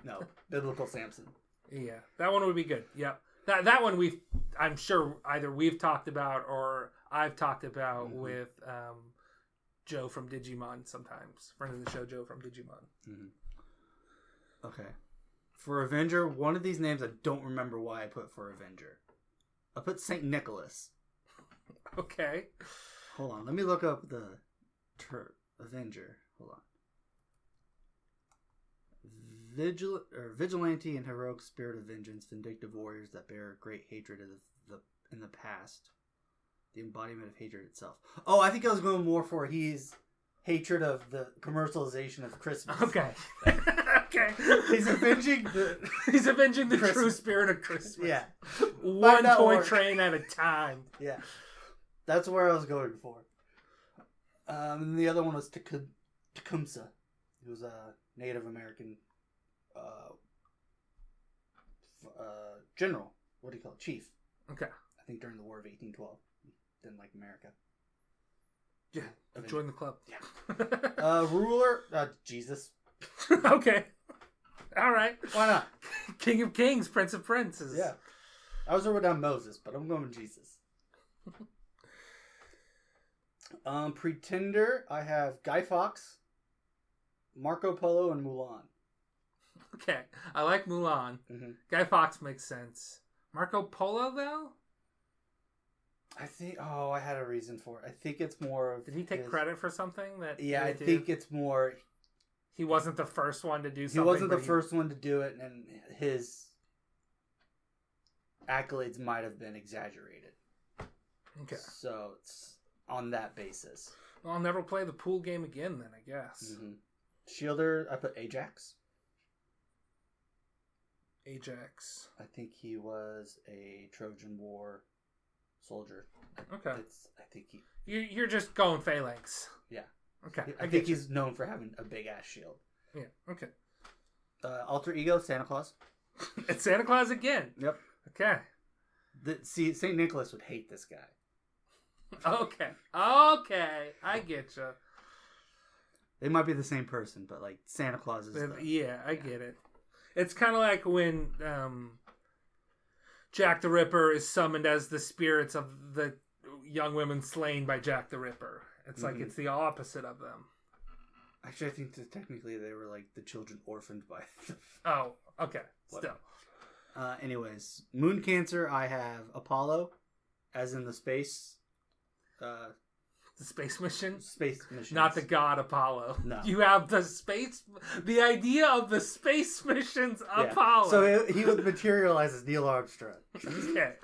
No, biblical Samson. Yeah, that one would be good. Yep. That one I'm sure either we've talked about or I've talked about with Joe from Digimon sometimes. Friend of the show, Joe from Digimon. Okay. For Avenger, one of these names I don't remember why I put for Avenger. I put St. Nicholas. Okay. Hold on, let me look up the Avenger. Hold on. Vigilante and heroic spirit of vengeance, vindictive warriors that bear great hatred in the past. The embodiment of hatred itself. Oh, I think I was going more for he's hatred of the commercialization of Christmas. Okay. Okay. He's avenging the true spirit of Christmas. Yeah. One toy train at a time. Yeah. That's where I was going for. And the other one was Tecumseh. He was a Native American general. What do you call it? Chief. Okay. I think during the War of 1812. didn't like America. Yeah, join the club. Yeah. Ruler, Jesus. Okay. All right. Why not? King of Kings, Prince of Princes. Yeah. I was wrote down Moses, but I'm going with Jesus. Pretender, I have Guy Fawkes, Marco Polo, and Mulan. Okay. I like Mulan. Mm-hmm. Guy Fawkes makes sense. Marco Polo, though? I think... Oh, I had a reason for it. I think it's more of... Did he take credit for something? That? Yeah, I think it's more... He wasn't the first one to do something. He wasn't the first one to do it, and his accolades might have been exaggerated. Okay. So it's on that basis. Well, I'll never play the pool game again then, I guess. Mm-hmm. Shielder, I put Ajax. Ajax. I think he was a Trojan War soldier. Okay. I think he... You're just going phalanx. Yeah. Okay. I think he's known for having a big-ass shield. Yeah, okay. Alter ego, Santa Claus. It's Santa Claus again. Yep. Okay. See, St. Nicholas would hate this guy. Okay. I get you. They might be the same person, but like Santa Claus is. I get it. It's kind of like when Jack the Ripper is summoned as the spirits of the young women slain by Jack the Ripper. It's like it's the opposite of them. Actually, I think that technically they were like the children orphaned by. Oh, okay. Still. Anyways, Moon Cancer, I have Apollo, as in the space. The space mission? Space mission. Not the god Apollo. No. You have the idea of the space missions Apollo. So he would materialize as Neil Armstrong.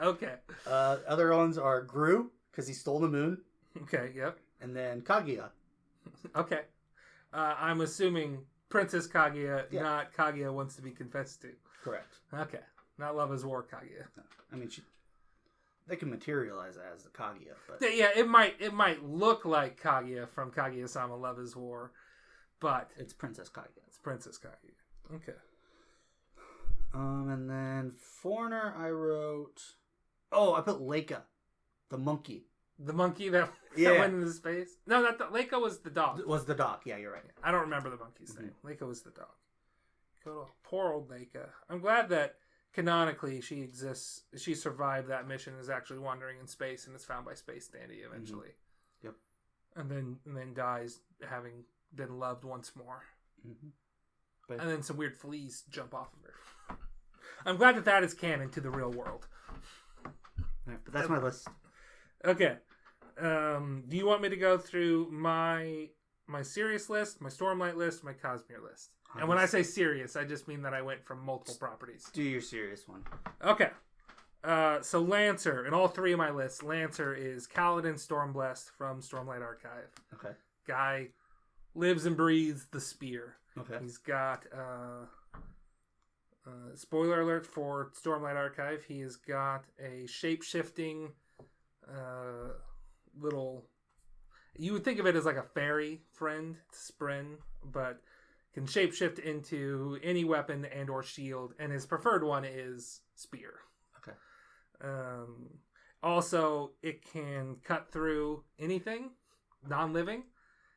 Okay. Other ones are Gru, because he stole the moon. Okay, yep. And then Kaguya. Okay. I'm assuming Princess Kaguya, not Kaguya wants to be confessed to. Correct. Okay. Not Love is War Kaguya. No. I mean, they can materialize as the Kaguya, but yeah, it might look like Kaguya from Kaguya-sama Love is War, but it's Princess Kaguya. It's Princess Kaguya. Okay. And then Foreigner, I wrote. Oh, I put Leica, the monkey. The monkey that went into space. No, Leica was the dog. Was the dog? Yeah, you're right. I don't remember the monkey's name. Leica was the dog. Poor old Leica. I'm glad that canonically she exists. She survived that mission. Is actually wandering in space and is found by Space Dandy eventually. Yep. And then dies having been loved once more. But, and then some weird fleas jump off of her. I'm glad that is canon to the real world. Right, but that's my list. Okay. Do you want me to go through my serious list, my Stormlight list, my Cosmere list? And when I say serious, I just mean that I went from multiple properties. Do your serious one. Okay. So Lancer, in all three of my lists, Lancer is Kaladin Stormblessed from Stormlight Archive. Okay. Guy lives and breathes the spear. Okay. He's got, spoiler alert for Stormlight Archive, he has got a shape-shifting little... You would think of it as like a fairy friend, Sprin, but can shapeshift into any weapon and or shield, and his preferred one is spear. Okay. Also, it can cut through anything non-living,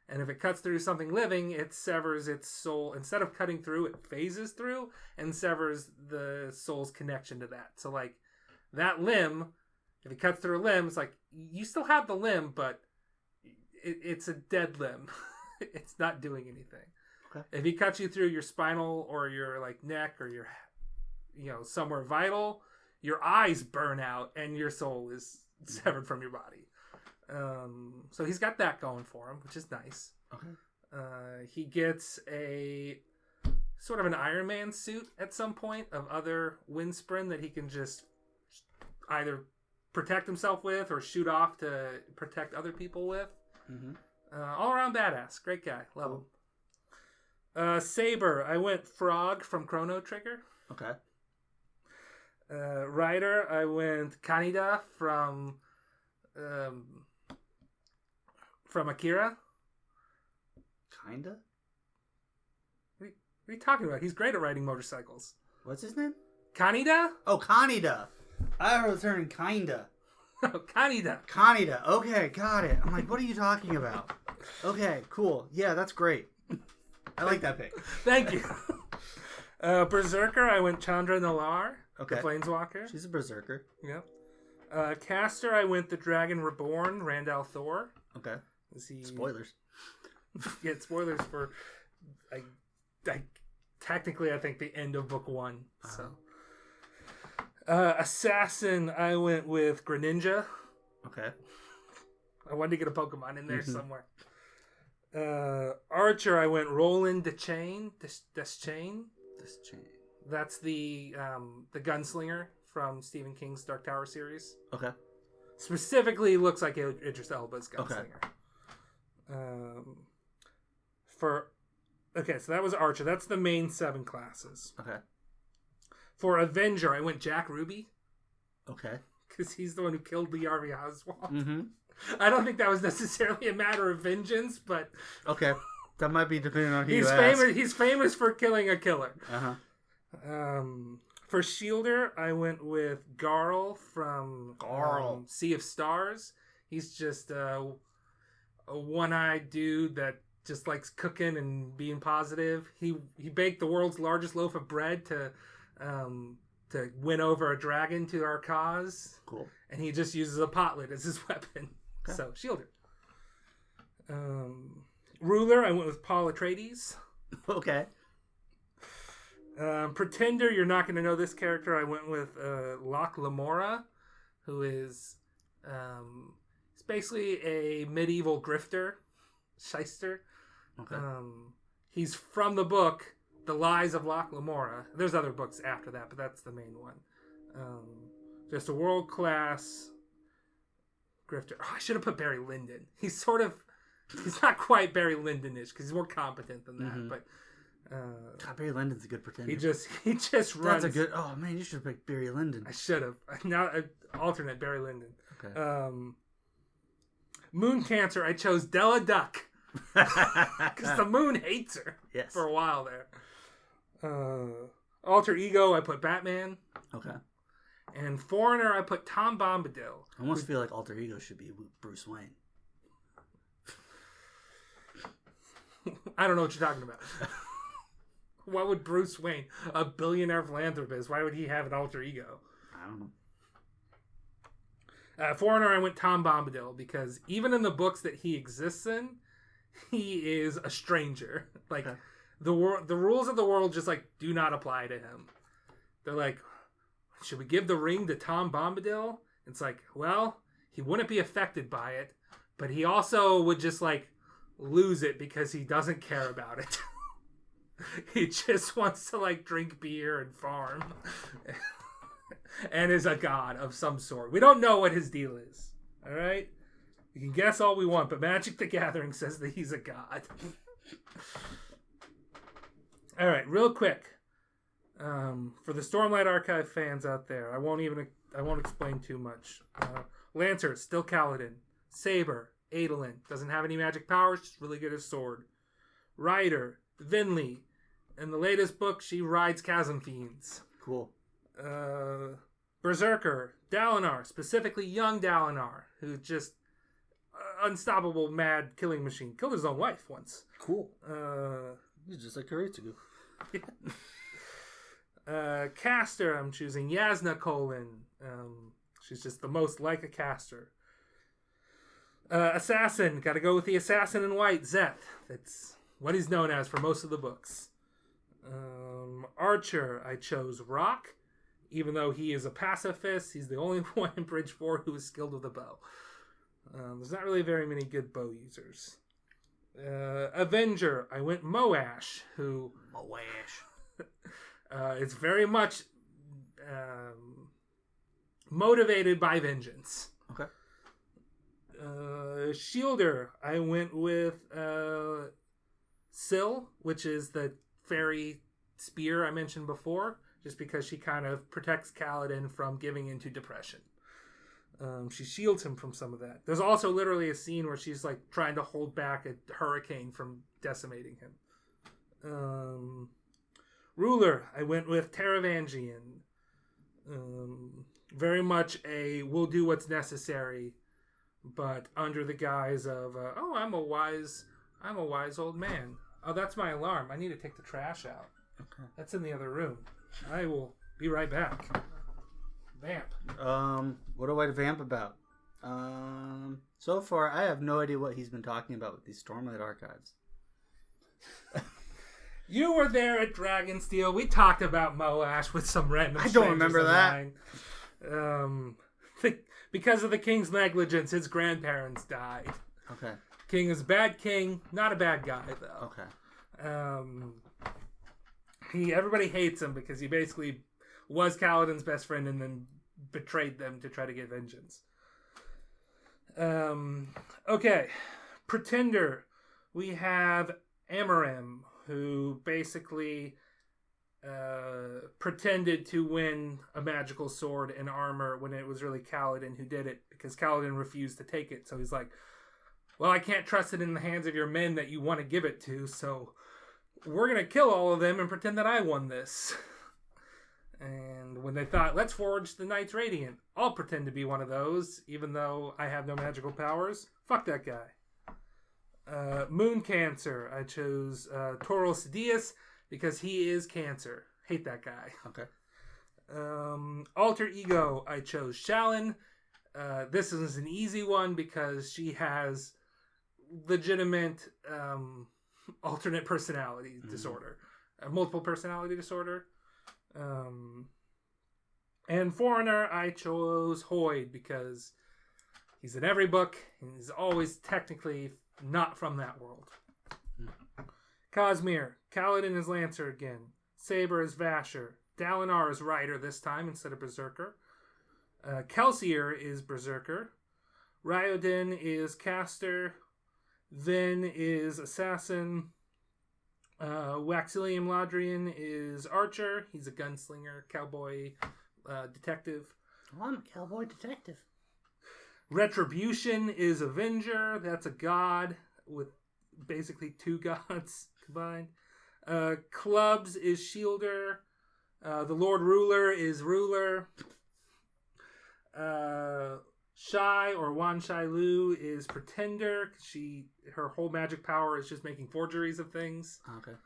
and if it cuts through something living, it severs its soul. Instead of cutting through, it phases through and severs the soul's connection to that. So, like, that limb, if it cuts through a limb, it's like, you still have the limb, but it's a dead limb. It's not doing anything. Okay. If he cuts you through your spinal or your like neck or your, somewhere vital, your eyes burn out and your soul is severed from your body. So he's got that going for him, which is nice. Okay. He gets a sort of an Iron Man suit at some point of other Windsprin that he can just either protect himself with or shoot off to protect other people with. All around badass. Great guy. Love him. Saber, I went Frog from Chrono Trigger. Okay. Rider, I went Kaneda from Akira. Kinda? What are you talking about? He's great at riding motorcycles. What's his name? Kaneda? Oh, Kaneda. I was hearing kinda. Kaneda. Kaneda. Okay, got it. I'm like, what are you talking about? Okay, cool. Yeah, that's great. I like that pick. Thank you. Berserker, I went Chandra Nalar, Okay. the Planeswalker. She's a berserker. Yep. Caster, I went the Dragon Reborn, Randall Thor. Okay. Is he... Spoilers. Yeah, spoilers for... technically, I think the end of book 1. So, Assassin, I went with Greninja. Okay. I wanted to get a Pokemon in there somewhere. Archer, I went Roland Deschain. Deschain. That's the gunslinger from Stephen King's Dark Tower series. Okay. Specifically, looks like Idris Elba's gunslinger. Okay. So that was Archer. That's the main 7 classes. Okay. For Avenger, I went Jack Ruby. Okay. Because he's the one who killed Lee Harvey Oswald. Mm-hmm. I don't think that was necessarily a matter of vengeance, but... Okay. That might be depending on who he's you famous. ask. He's famous for killing a killer. Uh-huh. For Shielder, I went with Garl from Sea of Stars. He's just a one-eyed dude that just likes cooking and being positive. He baked the world's largest loaf of bread to win over a dragon to our cause. Cool. And he just uses a pot lid as his weapon. Okay. So, Shielder. Ruler, I went with Paul Atreides. Okay. Pretender, you're not going to know this character. I went with Locke Lamora, who is it's basically a medieval grifter, shyster. Okay. He's from the book The Lies of Locke Lamora. There's other books after that, but that's the main one. Just a world-class grifter. Oh, I should have put Barry Lyndon. He's not quite Barry Lyndon-ish because he's more competent than that, but God, Barry Lyndon's a good pretender. he just runs. That's a good... Oh, man, you should have picked Barry Lyndon. I should have. Now, alternate Barry Lyndon. Okay. Moon Cancer, I chose Della Duck. Because the moon hates her. Yes. For a while there. Alter Ego, I put Batman. Okay. And Foreigner, I put Tom Bombadil. I almost feel like Alter Ego should be Bruce Wayne. I don't know what you're talking about. Why would Bruce Wayne, a billionaire philanthropist, why would he have an alter ego? I don't know. Foreigner, I went Tom Bombadil because even in the books that he exists in, he is a stranger. Like the rules of the world just like do not apply to him. They're like, should we give the ring to Tom Bombadil? It's like, well, he wouldn't be affected by it, but he also would just like lose it because he doesn't care about it. He just wants to like drink beer and farm. And is a god of some sort. We don't know what his deal is. Alright? We can guess all we want, but Magic the Gathering says that he's a god. Alright, real quick. For the Stormlight Archive fans out there, I won't explain too much. Lancer, still Kaladin. Saber, Adolin. Doesn't have any magic powers, just really good as sword. Rider, Vinley. In the latest book, she rides Chasm Fiends. Cool. Berserker, Dalinar, specifically young Dalinar, who just unstoppable mad killing machine. Killed his own wife once. Cool. He's just like Karitsugu. Caster, I'm choosing Yasna Colon. She's just the most like a caster. Assassin, gotta go with the assassin in white, Zeth. That's what he's known as for most of the books. Archer, I chose Rock. Even though he is a pacifist, he's the only one in Bridge 4 who is skilled with a bow. There's not really very many good bow users. Avenger, I went Moash, who... is very much motivated by vengeance. Okay. Shielder, I went with Syl, which is the fairy spear I mentioned before, just because she kind of protects Kaladin from giving into depression. She shields him from some of that. There's also literally a scene where she's like trying to hold back a hurricane from decimating him. Ruler, I went with Taravangian. Very much a we'll do what's necessary, but under the guise of I'm a wise old man. Oh, that's my alarm. I need to take the trash out. Okay. That's in the other room. I will be right back. Vamp. What do I vamp about? So far, I have no idea what he's been talking about with these Stormlight archives. You were there at Dragonsteel. We talked about Moash with some random. I don't remember that. Because of the king's negligence, his grandparents died. Okay. King is a bad king, not a bad guy though. Okay. Everybody hates him because he basically was Kaladin's best friend and then betrayed them to try to get vengeance. Okay. Pretender. We have Amaram, who basically pretended to win a magical sword and armor when it was really Kaladin who did it, because Kaladin refused to take it. So he's like, well, I can't trust it in the hands of your men that you want to give it to, so we're going to kill all of them and pretend that I won this. And when they thought, let's forge the Knights Radiant, I'll pretend to be one of those, even though I have no magical powers. Fuck that guy. Moon Cancer. I chose Toro Sidious because he is Cancer. Hate that guy. Okay. Alter Ego. I chose Shalyn. This is an easy one because she has legitimate alternate personality disorder. Multiple personality disorder. And Foreigner, I chose Hoyd because he's in every book and he's always technically not from that world. Cosmere. Kaladin is Lancer again. Saber is Vasher. Dalinar is Rider this time instead of Berserker. Kelsier is Berserker. Ryodin is Caster. Vin is Assassin. Waxilium Ladrian is Archer. He's a gunslinger, cowboy, detective. Oh, I'm a cowboy detective. Retribution is Avenger. That's a god with basically two gods combined. Clubs is Shielder. The Lord Ruler is Ruler. Shai or Wan Shai Lu is Pretender. Her whole magic power is just making forgeries of things. Okay.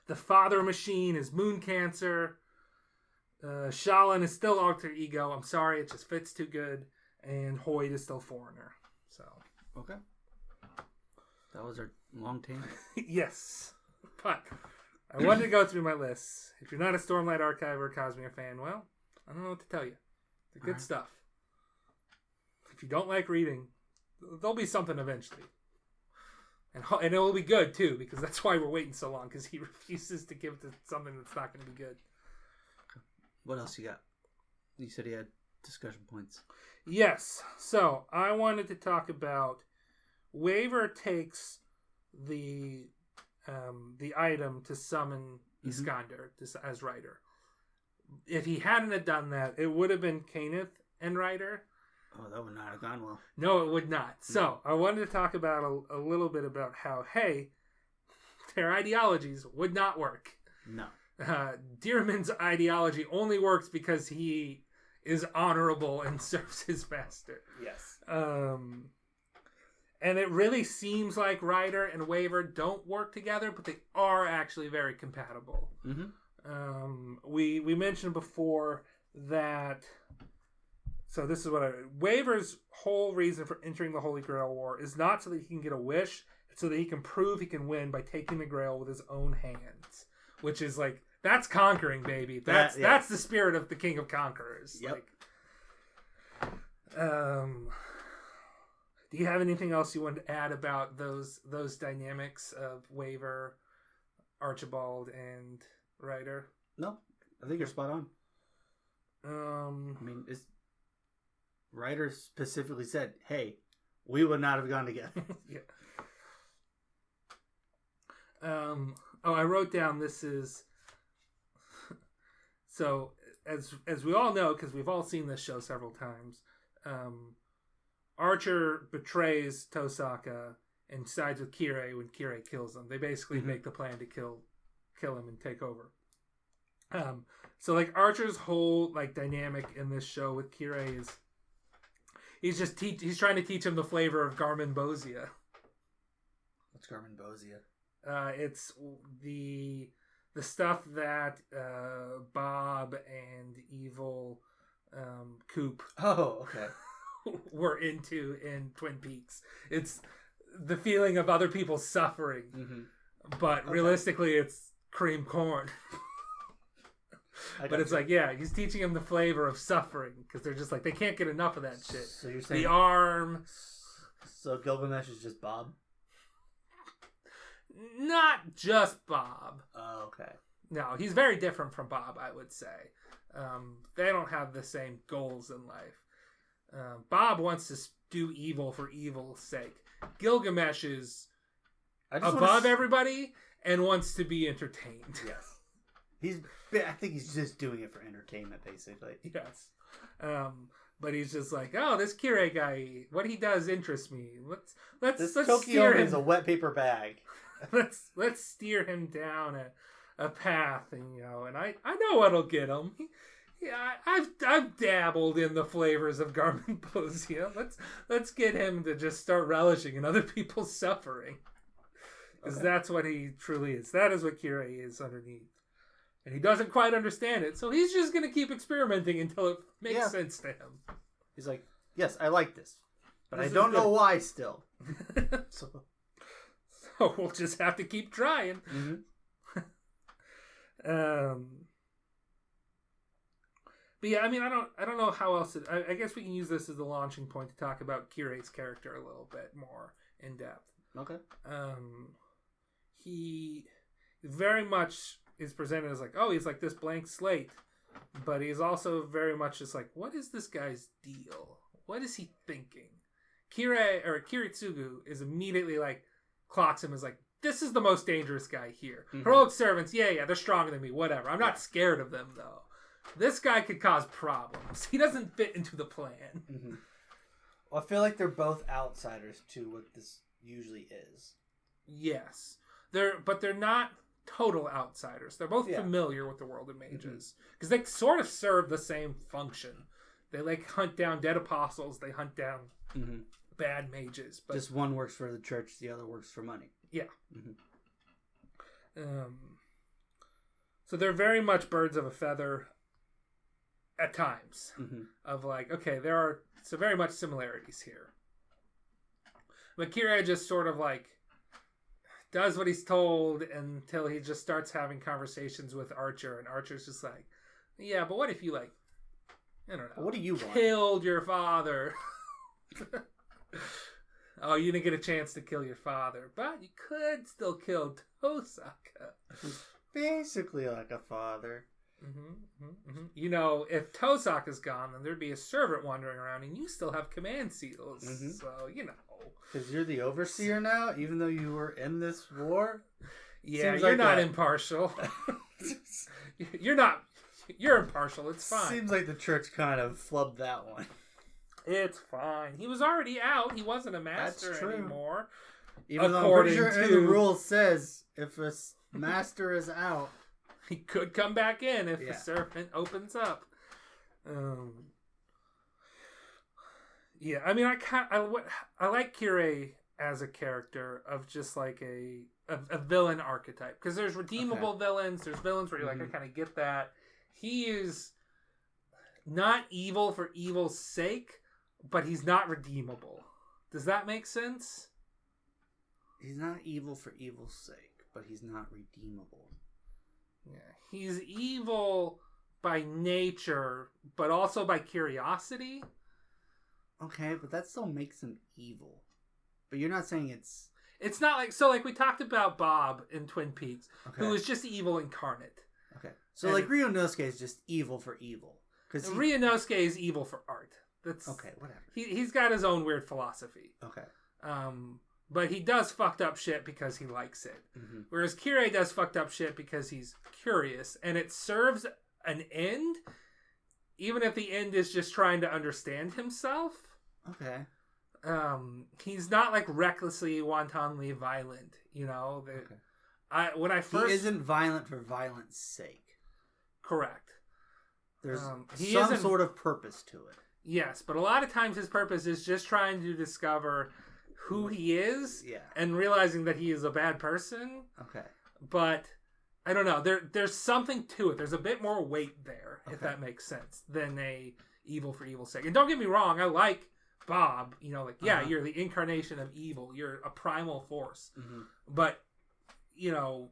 The Father Machine is Moon Cancer. Shalyn is still Alter Ego. I'm sorry, it just fits too good. And Hoyd is still Foreigner. So okay. That was our long team. Yes. But I wanted to go through my list. If you're not a Stormlight Archive or a Cosmere fan, well, I don't know what to tell you. The good stuff. If you don't like reading, there'll be something eventually. And it will be good, too, because that's why we're waiting so long, because he refuses to give to something that's not going to be good. What else you got? You said he had discussion points. Yes. So, I wanted to talk about Waver takes the item to summon Iskander as Rider. If he hadn't have done that, it would have been Kayneth and Rider. Oh, that would not have gone well. No, it would not. So, I wanted to talk about a little bit about how, hey, their ideologies would not work. No. Dearman's ideology only works because he is honorable and serves his master. Yes. And it really seems like Rider and Waver don't work together, but they are actually very compatible. Mm-hmm. We mentioned before that. So this is what Waver's whole reason for entering the Holy Grail War is not so that he can get a wish, it's so that he can prove he can win by taking the Grail with his own hands. Which is like, that's conquering, baby. That's the spirit of the King of Conquerors. Yep. Do you have anything else you want to add about those dynamics of Waver, Archibald, and Rider? No, I think you're spot on. I mean, Rider specifically said, "Hey, we would not have gone together." Yeah. I wrote down this is so as we all know, because we've all seen this show several times. Archer betrays Tosaka and sides with Kirei when Kirei kills him. They basically make the plan to kill him and take over. So like Archer's whole like dynamic in this show with Kirei is he's trying to teach him the flavor of Garmin Bosia. What's Garmin Bosia? It's the stuff that Bob and evil Coop okay. were into in Twin Peaks. It's the feeling of other people suffering, but realistically it's cream corn. But it's like, yeah, he's teaching him the flavor of suffering because they're just like, they can't get enough of that shit. So you're saying the arm. So Gilgamesh is just Bob? Not just Bob. Oh, okay. No, he's very different from Bob, I would say. They don't have the same goals in life. Bob wants to do evil for evil's sake. Gilgamesh is above everybody and wants to be entertained. Yes. I think he's just doing it for entertainment, basically. Yes. But he's just like, oh, this Kirei guy, what he does interests me. Let's Tokyo is a wet paper bag. let's steer him down a path, and I know what'll get him. I've dabbled in the flavors of Garmin Bosia. Let's get him to just start relishing in other people's suffering, because that's what he truly is. That is what Kirei is underneath, and he doesn't quite understand it. So he's just gonna keep experimenting until it makes sense to him. He's like, yes, I like this, but I don't know why still. So we'll just have to keep trying. But yeah, I mean, I don't know how else. I guess we can use this as a launching point to talk about Kirei's character a little bit more in depth. Okay. He very much is presented as like, oh, he's like this blank slate, but he's also very much just like, what is this guy's deal? What is he thinking? Kiritsugu is immediately like, clocks him as like, this is the most dangerous guy here. Heroic servants, yeah, they're stronger than me, whatever. I'm not scared of them though. This guy could cause problems. He doesn't fit into the plan. Well, I feel like they're both outsiders to what this usually is. Yes. They're not total outsiders. They're both familiar with the world of mages. Because they sort of serve the same function. They like hunt down dead apostles. They hunt down bad mages. But just one works for the church, the other works for money. Yeah. So they're very much birds of a feather at times. Of like, okay, there are so very much similarities here. But Kirei just sort of like does what he's told until he just starts having conversations with Archer, and Archer's just like, yeah, but what if you like, I don't know, what do you want? Killed your father? Oh, you didn't get a chance to kill your father, but you could still kill Tosaka. Basically like a father. You know, if Tosaka's gone, then there'd be a servant wandering around, and you still have command seals. So, you know. Because you're the overseer now, even though you were in this war? Yeah, seems you're like not impartial. You're impartial, it's fine. Seems like the church kind of flubbed that one. It's fine. He was already out. He wasn't a master anymore. Even though I'm pretty sure the rule says if a master is out, he could come back in if the servant opens up. Yeah, I mean, I like Kirei as a character of just like a villain archetype, because there's redeemable villains. There's villains where you're like, I kind of get that. He is not evil for evil's sake, but he's not redeemable. Does that make sense? He's not evil for evil's sake, but he's not redeemable. Yeah, he's evil by nature, but also by curiosity. Okay, but that still makes him evil. But you're not saying it's... It's not like... So, like, we talked about Bob in Twin Peaks, who is just evil incarnate. Okay. So, like, Ryunosuke is just evil for evil. Ryunosuke is evil for art. That's... Okay, whatever. He's got his own weird philosophy. Okay. But he does fucked up shit because he likes it. Whereas Kirei does fucked up shit because he's curious. And it serves an end, even if the end is just trying to understand himself. Okay. He's not like recklessly, wantonly violent, you know. He isn't violent for violence sake. Correct. There's he some sort of purpose to it. Yes, but a lot of times his purpose is just trying to discover who he is and realizing that he is a bad person. Okay. But I don't know. There's something to it. There's a bit more weight there, if that makes sense, than a evil for evil's sake. And don't get me wrong, I like Bob. You know, like, you're the incarnation of evil. You're a primal force. Mm-hmm. But, you know,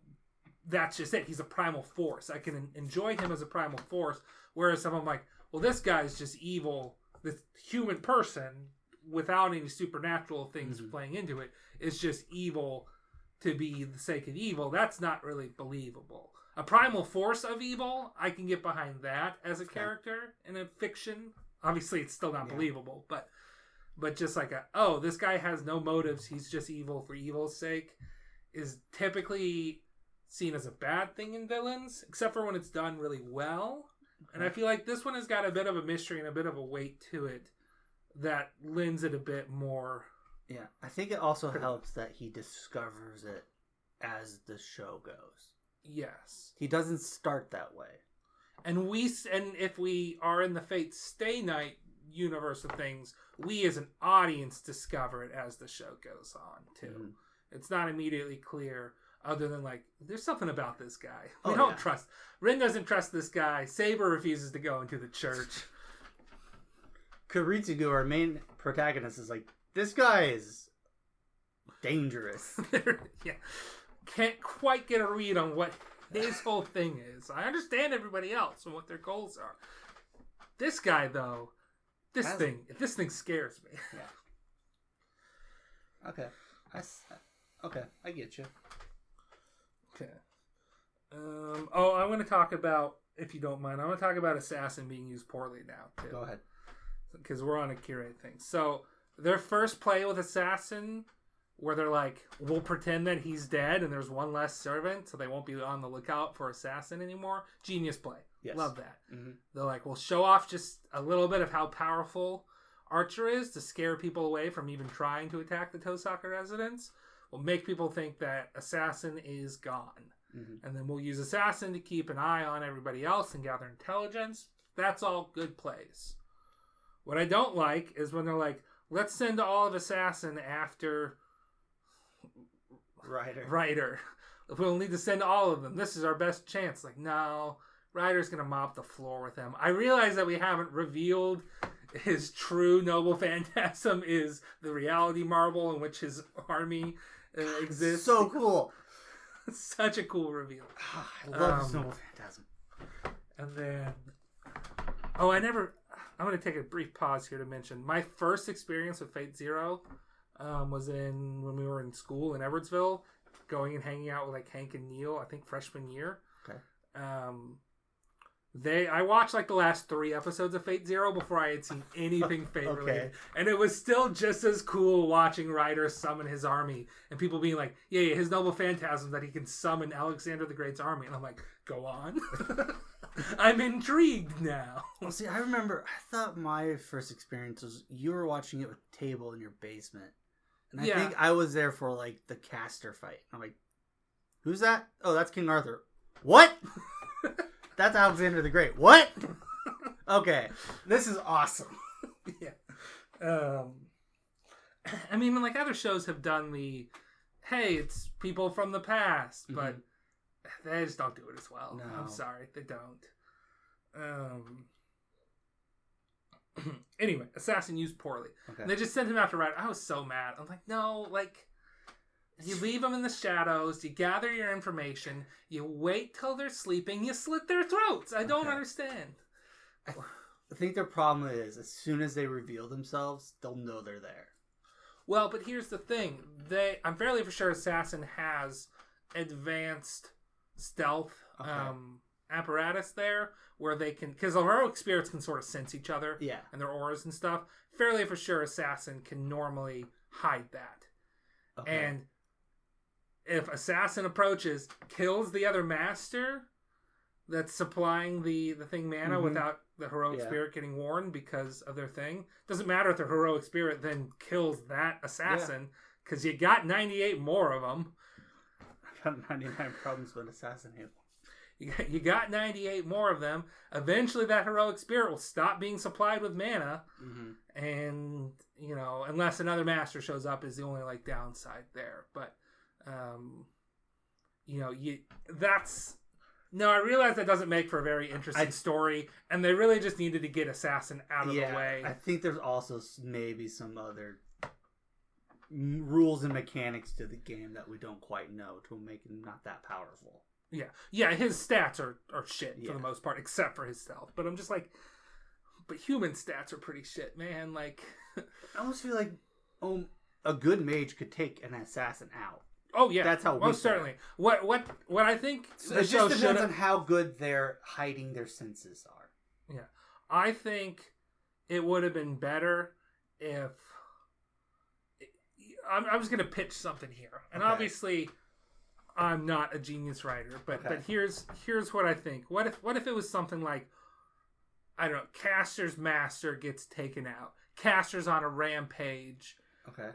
that's just it. He's a primal force. I can enjoy him as a primal force, whereas I'm like, well, this guy's just evil. This human person, without any supernatural things playing into it, is just evil to be the sake of evil. That's not really believable. A primal force of evil, I can get behind that as a character in a fiction. Obviously, it's still not believable, but just like this guy has no motives, he's just evil for evil's sake, is typically seen as a bad thing in villains, except for when it's done really well. And I feel like this one has got a bit of a mystery and a bit of a weight to it that lends it a bit more. Yeah, I think it also helps that he discovers it as the show goes. Yes. He doesn't start that way. And if we are in the Fate Stay Night universe of things, we as an audience discover it as the show goes on, too. Mm-hmm. It's not immediately clear. Other than, like, there's something about this guy. We don't trust. Rin doesn't trust this guy. Saber refuses to go into the church. Karitsugu, our main protagonist, is like, this guy is dangerous. Can't quite get a read on what his whole thing is. I understand everybody else and what their goals are. This guy, though, this thing scares me. Yeah. Okay. I get you. Okay. I'm going to talk about, if you don't mind, I'm going to talk about Assassin being used poorly now, too. Go ahead. Because we're on a Kirei thing. So, their first play with Assassin, where they're like, we'll pretend that he's dead and there's one less servant, so they won't be on the lookout for Assassin anymore. Genius play. Yes. Love that. Mm-hmm. They're like, we'll show off just a little bit of how powerful Archer is to scare people away from even trying to attack the Tosaka residence. We'll make people think that Assassin is gone. Mm-hmm. And then we'll use Assassin to keep an eye on everybody else and gather intelligence. That's all good plays. What I don't like is when they're like, let's send all of Assassin after Ryder. We'll need to send all of them. This is our best chance. Like, no, Ryder's going to mop the floor with him. I realize that we haven't revealed his true noble phantasm is the reality marble in which his army exists. So cool. Such a cool reveal. I love his noble phantasm. And then, I'm going to take a brief pause here to mention my first experience with Fate Zero was when we were in school in Edwardsville, going and hanging out with like Hank and Neil, I think freshman year. Okay. I watched like the last 3 episodes of Fate Zero before I had seen anything Fate related. And it was still just as cool watching Ryder summon his army and people being like, yeah, his noble phantasm that he can summon Alexander the Great's army. And I'm like, go on. I'm intrigued now. Well, see, I thought my first experience was you were watching it with Table in your basement. And I think I was there for like the caster fight. I'm like, who's that? Oh, that's King Arthur. What? That's Alexander the Great. What? Okay. This is awesome. Yeah. I mean, like other shows have done hey, it's people from the past, but they just don't do it as well. No. I'm sorry. They don't. Anyway, Assassin used poorly. Okay. They just sent him after Ryder. I was so mad. I'm like, no, like, you leave them in the shadows, you gather your information, you wait till they're sleeping, you slit their throats. I don't understand. I think their problem is, as soon as they reveal themselves, they'll know they're there. Well, but here's the thing. I'm fairly for sure Assassin has advanced stealth apparatus there, where they can, because heroic spirits can sort of sense each other and their auras and stuff. Fairly for sure Assassin can normally hide that. Okay. And if Assassin approaches, kills the other master that's supplying the thing mana without the heroic spirit getting warned because of their thing, doesn't matter if the heroic spirit then kills that assassin, because you got 98 more of them. I've got 99 problems with Assassin here. You got 98 more of them. Eventually, that heroic spirit will stop being supplied with mana, and unless another master shows up, is the only like downside there. But that's. No, I realize that doesn't make for a very interesting story, and they really just needed to get Assassin out of the way. I think there's also maybe some other rules and mechanics to the game that we don't quite know to make him not that powerful. Yeah, his stats are shit for the most part, except for his stealth. But I'm just like, but human stats are pretty shit, man. Like, I almost feel like a good mage could take an assassin out. Oh yeah, that's how. Most certainly. What I think it just depends on how good they're hiding their senses are. Yeah, I think it would have been better if I'm just gonna pitch something here, and obviously I'm not a genius writer, but here's what I think. What if it was something like, I don't know, Caster's Master gets taken out. Caster's on a rampage. Okay.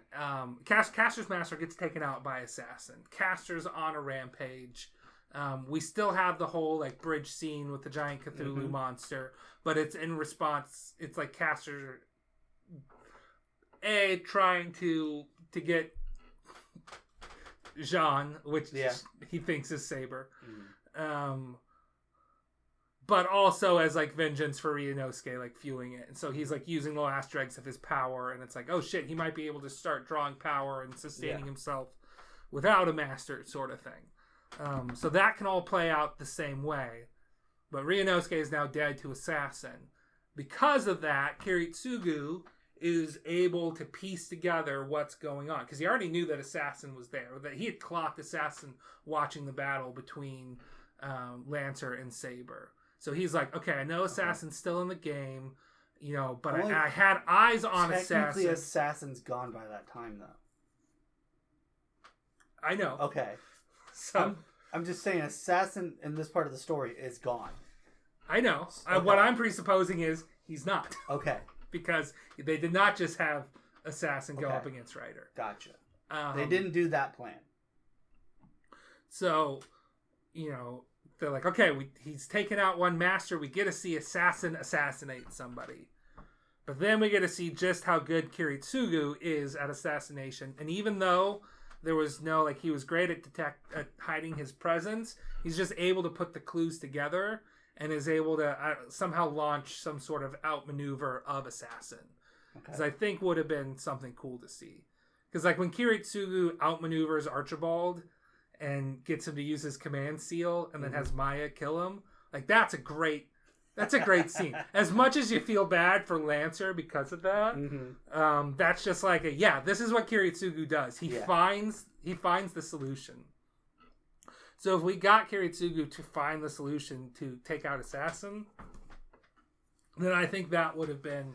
Caster's Master gets taken out by Assassin. Caster's on a rampage. We still have the whole like bridge scene with the giant Cthulhu monster, but it's in response. It's like Caster trying to get Jean, which he thinks is Saber, but also as like vengeance for Ryunosuke, like fueling it. And so he's like using the last dregs of his power, and it's like, oh shit, he might be able to start drawing power and sustaining himself without a master, sort of thing. So that can all play out the same way. But Ryunosuke is now dead to Assassin. Because of that, Kiritsugu is able to piece together what's going on, because he already knew that Assassin was there, that he had clocked Assassin watching the battle between Lancer and Saber. So he's like, okay, I know Assassin's still in the game, but I had eyes on Assassin. Technically, Assassin's gone by that time, though. I know. Okay. So I'm just saying, Assassin in this part of the story is gone. I know. What I'm presupposing is he's not. Okay. Because they did not just have Assassin go up against Rider. Gotcha. They didn't do that plan. So, they're like, okay, he's taken out one master. We get to see Assassin assassinate somebody. But then we get to see just how good Kiritsugu is at assassination. And even though there was no, he was great at hiding his presence, he's just able to put the clues together and is able to somehow launch some sort of outmaneuver of Assassin. Because I think would have been something cool to see. Because when Kiritsugu outmaneuvers Archibald and gets him to use his command seal and then has Maya kill him, that's a great scene. As much as you feel bad for Lancer because of that, that's just this is what Kiritsugu does. He finds the solution. So if we got Kiritsugu to find the solution to take out Assassin, then I think that would have been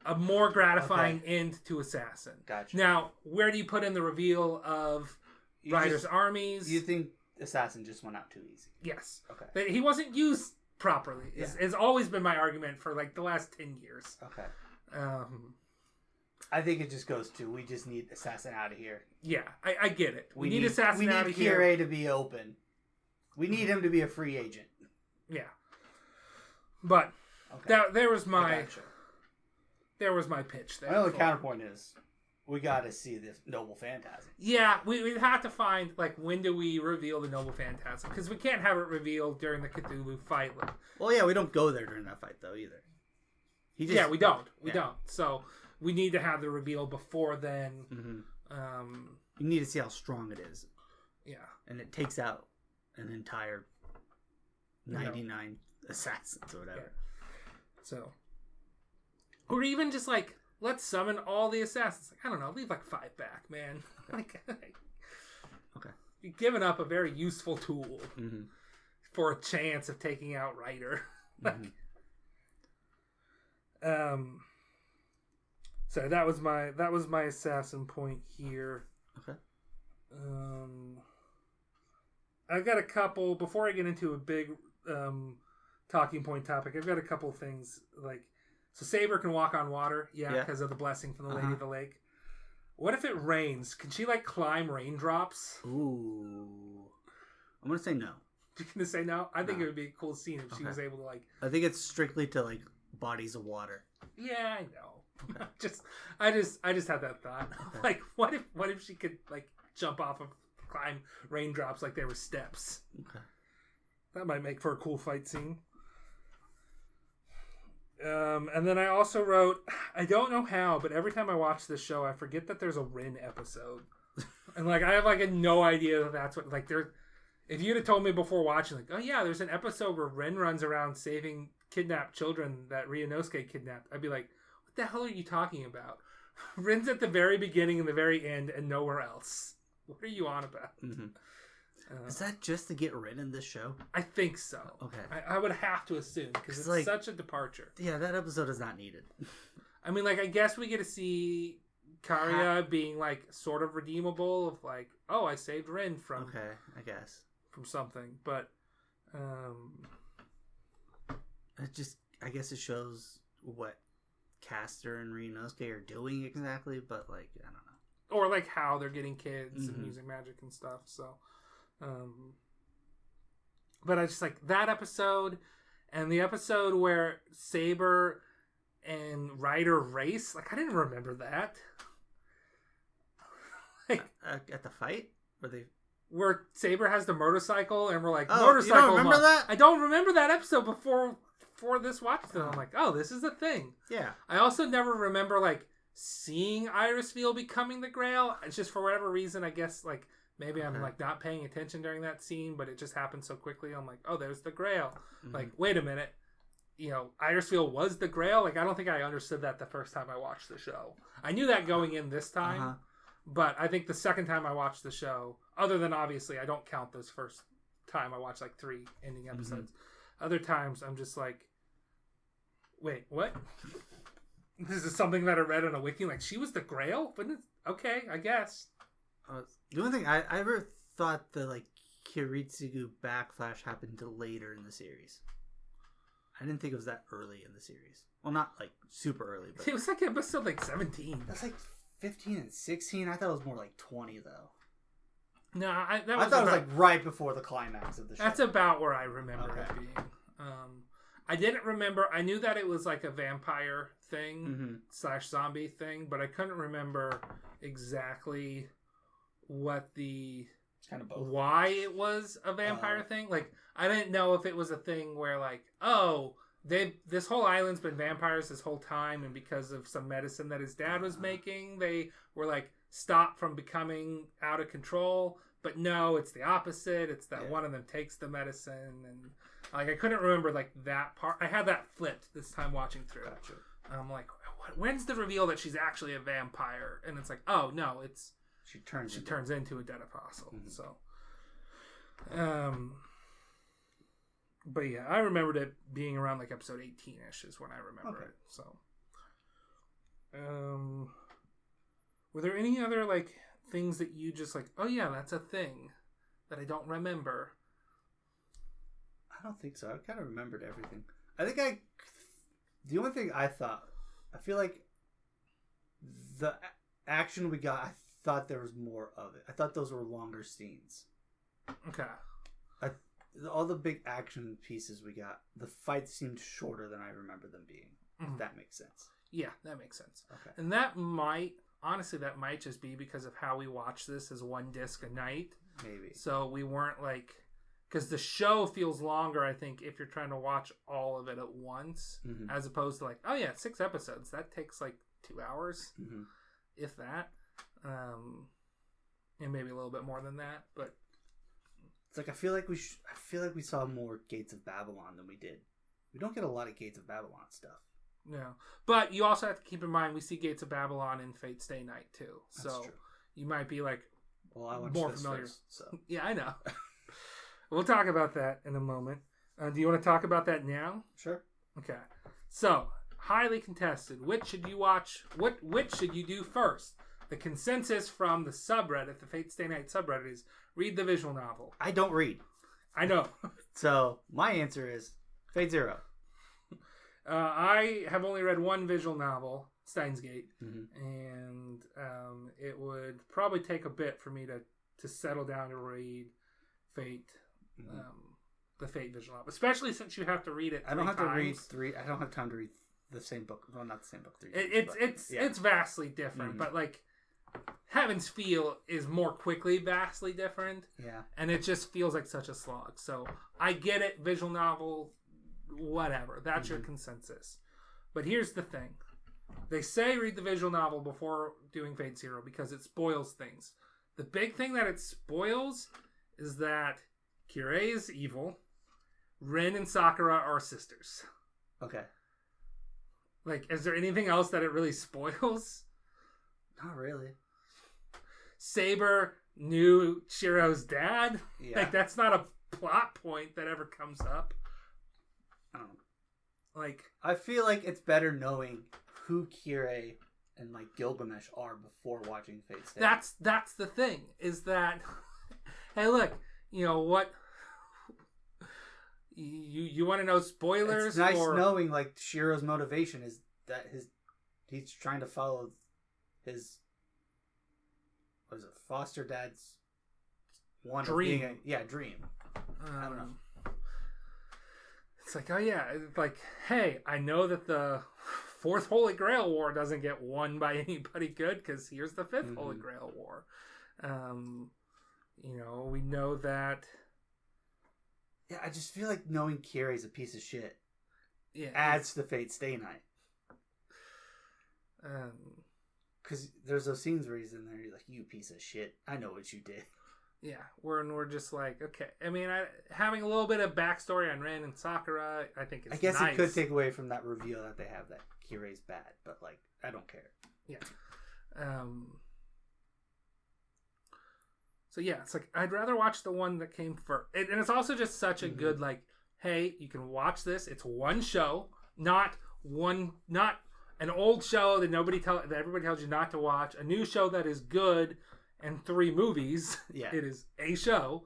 a more gratifying end to Assassin. Gotcha. Now, where do you put in the reveal of Rider's armies? You think Assassin just went out too easy? Yes. Okay. But he wasn't used properly. It's always been my argument for the last 10 years. Okay. I think it just goes to, we just need Assassin out of here. Yeah, I get it. We need Assassin out of here. We need Kire to be open. We need him to be a free agent. Yeah. But there was my pitch there. My only counterpoint is, we got to see this Noble Phantasm. Yeah, we'd have to find, when do we reveal the Noble Phantasm? Because we can't have it revealed during the Cthulhu fight. Well, yeah, we don't go there during that fight, though, either. We don't. We don't. So, we need to have the reveal before then. You need to see how strong it is. Yeah. And it takes out an entire 99 assassins or whatever. Yeah. So, or even just let's summon all the assassins. I don't know, leave 5 back, man. Okay. You're giving up a very useful tool for a chance of taking out Rider. So that was my assassin point here. Okay. I've got a couple before I get into a big talking point topic. I've got a couple things so Saber can walk on water, because of the blessing from the Lady of the Lake. What if it rains? Can she climb raindrops? Ooh, I'm gonna say no. You're gonna say no? I think No. it would be a cool scene if she was able to like. I think it's strictly to like bodies of water. Yeah, I know. Okay. I just had that thought. Okay. Like, what if she could like jump off of climb raindrops like they were steps? Okay. That might make for a cool fight scene. And then I also wrote, I don't know how, but every time I watch this show, I forget that there's a Rin episode. And like, I have like no idea that that's what, like, there. If you'd have told me before watching, like, oh yeah, there's an episode where Rin runs around saving kidnapped children that Ryunosuke kidnapped, I'd be like, what the hell are you talking about? Rin's at the very beginning and the very end and nowhere else. What are you on about? Mm-hmm. Is that just to get Rin in this show? I think so. Okay. I would have to assume because it's like, such a departure. Yeah, that episode is not needed. I mean, like, I guess we get to see Karia being like sort of redeemable of like, oh, I saved Rin from Okay, I guess. from something, but It just, I guess it shows what Caster and Ryunosuke are doing exactly, but like, I don't know. or like how they're getting kids Mm-hmm. and using magic and stuff. So, but I just like that episode and the episode where Saber and Ryder race. Like, I didn't remember that. Like, At the fight? where Saber has the motorcycle and we're like, Oh, motorcycle. you don't remember mom. that? I don't remember that episode before this watch. I'm like, oh, this is a thing. Yeah. I also never remember like seeing Irisfield becoming the Grail. It's just for whatever reason, I guess like maybe I'm like not paying attention during that scene, but it just happened so quickly. I'm like, oh, there's the Grail. Mm-hmm. Like, wait a minute. You know, Irisfield was the Grail. Like, I don't think I understood that the first time I watched the show. I knew that going in this time, but I think the second time I watched the show, other than obviously I don't count those first time I watched like 3 ending episodes. Other times I'm just like, wait, what? This is something that I read on a wiki. Like, she was the Grail? But okay, I guess. The only thing I ever thought the like Kiritsugu backlash happened later in the series. I didn't think it was that early in the series. Well, not like super early, but It was like episode like 17. that's like 15 and 16. I thought it was more like 20 though. No, I thought it was like right before the climax of the show. That's about where I remember Okay. it being. I didn't remember. I knew that it was like a vampire thing / zombie thing, but I couldn't remember exactly what the kind of both. why it was a vampire thing. Like, I didn't know if it was a thing where like, oh, this whole island's been vampires this whole time, and because of some medicine that his dad was making, they were like stopped from becoming out of control. But no, it's the opposite. It's that one of them takes the medicine, and like I couldn't remember like that part. I had that flipped this time watching through. Gotcha. I'm like, when's the reveal that she's actually a vampire? And it's like, oh no, it's She turns into a dead apostle. Mm-hmm. So, but yeah, I remembered it being around like episode 18-ish is when I remember it. So, were there any other like things that you just like, oh yeah, that's a thing that I don't remember? I don't think so. I kind of remembered everything. The only thing I feel like the action we got, I thought there was more of it. I thought those were longer scenes. Okay. All the big action pieces we got, the fights seemed shorter than I remember them being. If that makes sense. Yeah, that makes sense. Okay. And honestly, that might just be because of how we watch this as one disc a night. Maybe. So we weren't like, because the show feels longer, I think, if you're trying to watch all of it at once, as opposed to like, oh yeah, 6 episodes. That takes like 2 hours, if that. And maybe a little bit more than that, but it's like I feel like we saw more Gates of Babylon than we did. We don't get a lot of Gates of Babylon stuff. no. But you also have to keep in mind we see Gates of Babylon in Fate Stay Night too. That's So true. you might be like, Well, I watched more this familiar. first, so yeah, I know. We'll talk about that in a moment. Do you want to talk about that now? sure. Okay. So, highly contested. Which should you watch? Which should you do first? The consensus from the subreddit, the Fate Stay Night subreddit, is read the visual novel. I don't read, I know. so my answer is Fate Zero. I have only read one visual novel, Steins Gate, and it would probably take a bit for me to settle down to read Fate. the Fate visual novel, especially since you have to read it. I don't have to read three. I don't have time to read the same book. Well, not the same book. It's vastly different, but like Heaven's Feel is more quickly vastly different. Yeah, and it just feels like such a slog. So I get it, visual novel, whatever. That's your consensus. But here's the thing: they say read the visual novel before doing Fate Zero because it spoils things. The big thing that it spoils is that Kirei is evil. Rin and Sakura are sisters. Okay. Like, is there anything else that it really spoils? Not really. Saber knew Shiro's dad? Yeah. Like, that's not a plot point that ever comes up. Like, I feel like it's better knowing who Kirei and, like, Gilgamesh are before watching Fate Stay. That's the thing, is that, hey, look, you know what? You want to know spoilers? It's nice knowing, like, Shiro's motivation is that he's trying to follow his, what is it, foster dad's one dream. Dream. I don't know. It's like, oh yeah, it's like, hey, I know that the Fourth Holy Grail War doesn't get won by anybody good because here's the Fifth Holy Grail War. You know, we know that. Yeah, I just feel like knowing Kirei's a piece of shit adds to Fate Stay Night. Because there's those scenes where he's in there, you're like, you piece of shit. I know what you did. Yeah, we're just like, okay. I mean, having a little bit of backstory on Rin and Sakura, I think is nice. I guess it could take away from that reveal that they have that Kirei's bad, but, like, I don't care. Yeah. So yeah, it's like I'd rather watch the one that came first, and it's also just such a good like, hey, you can watch this. It's one show, not an old show that that everybody tells you not to watch. A new show that is good, and 3 movies. Yeah, it is a show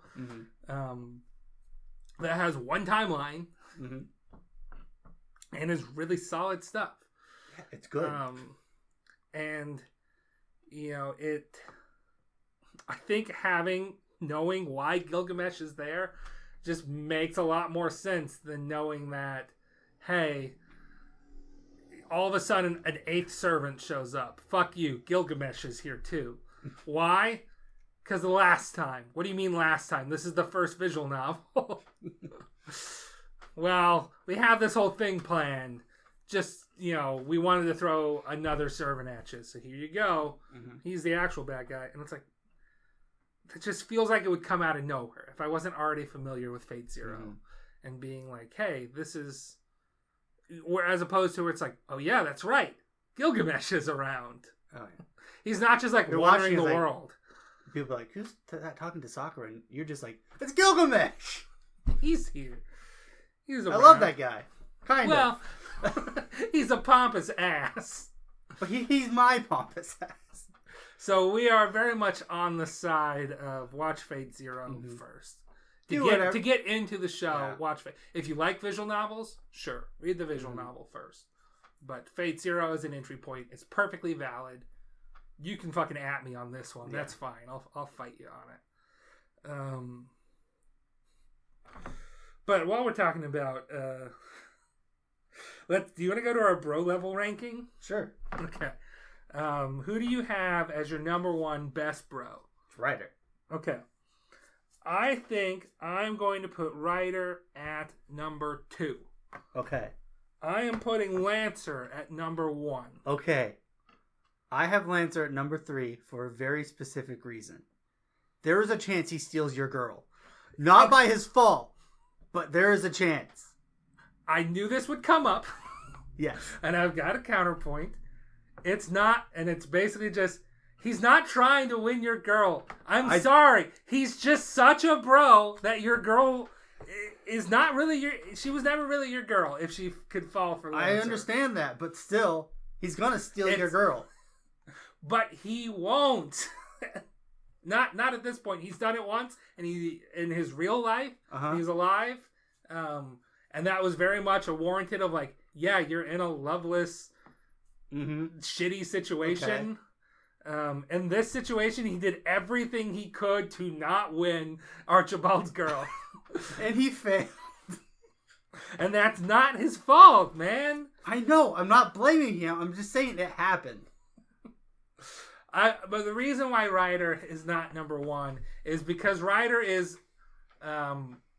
that has one timeline and is really solid stuff. Yeah, it's good, and you know it. I think knowing why Gilgamesh is there just makes a lot more sense than knowing that, hey, all of a sudden an 8th servant shows up. Fuck you, Gilgamesh is here too. Why? Because the last time. What do you mean last time? This is the first visual novel. Well, we have this whole thing planned. Just, you know, we wanted to throw another servant at you. So here you go. He's the actual bad guy. And it's like, it just feels like it would come out of nowhere if I wasn't already familiar with Fate Zero and being like, hey, this is, as opposed to where it's like, oh yeah, that's right, Gilgamesh is around. Oh yeah, he's not just like wandering the world. People are like, who's talking to Sakura? And you're just like, it's Gilgamesh. He's here. He's around. I love that guy. Kind of. Well, he's a pompous ass. But he's my pompous ass. So we are very much on the side of watch Fate Zero first. To get into the show, watch Fate. If you like visual novels, sure, read the visual novel first. But Fate Zero is an entry point. It's perfectly valid. You can fucking at me on this one. Yeah. That's fine. I'll fight you on it. But while we're talking about, do you want to go to our bro level ranking? Sure. Okay. Who do you have as your number 1 best bro? Ryder. Okay. I think I'm going to put Ryder at number 2. Okay. I am putting Lancer at number 1. Okay. I have Lancer at number 3 for a very specific reason. There is a chance he steals your girl. Not by his fault, but there is a chance. I knew this would come up. Yes. And I've got a counterpoint. It's not, and it's basically just, he's not trying to win your girl. I'm sorry. He's just such a bro that your girl is not really she was never really your girl if she could fall for Lancer. I understand that, but still, he's going to steal your girl. But he won't. Not at this point. He's done it once, and in his real life, he's alive. And that was very much a warranted of like, yeah, you're in a loveless, shitty situation. Okay. In this situation, he did everything he could to not win Archibald's girl. And he failed. And that's not his fault, man. I know. I'm not blaming him. I'm just saying it happened. But the reason why Ryder is not number one is because Ryder is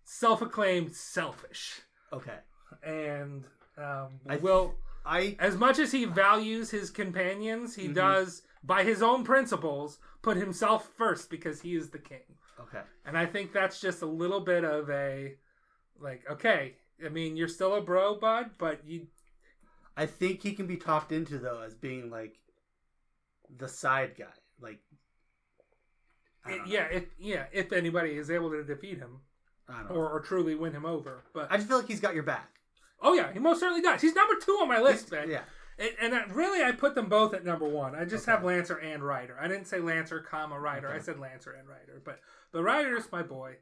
self-acclaimed selfish. Okay. And I as much as he values his companions, he does, by his own principles, put himself first because he is the king. Okay. And I think that's just a little bit of a, like, okay, I mean, you're still a bro, bud, but you... I think he can be talked into, though, as being, like, the side guy. Like, if anybody is able to defeat him. I don't know. Or truly win him over. But I just feel like he's got your back. Oh, yeah, he most certainly does. He's number 2 on my list, man. Yeah. And I put them both at number 1. I just have Lancer and Ryder. I didn't say Lancer, comma, Ryder. Okay. I said Lancer and Ryder. But Ryder's my boy.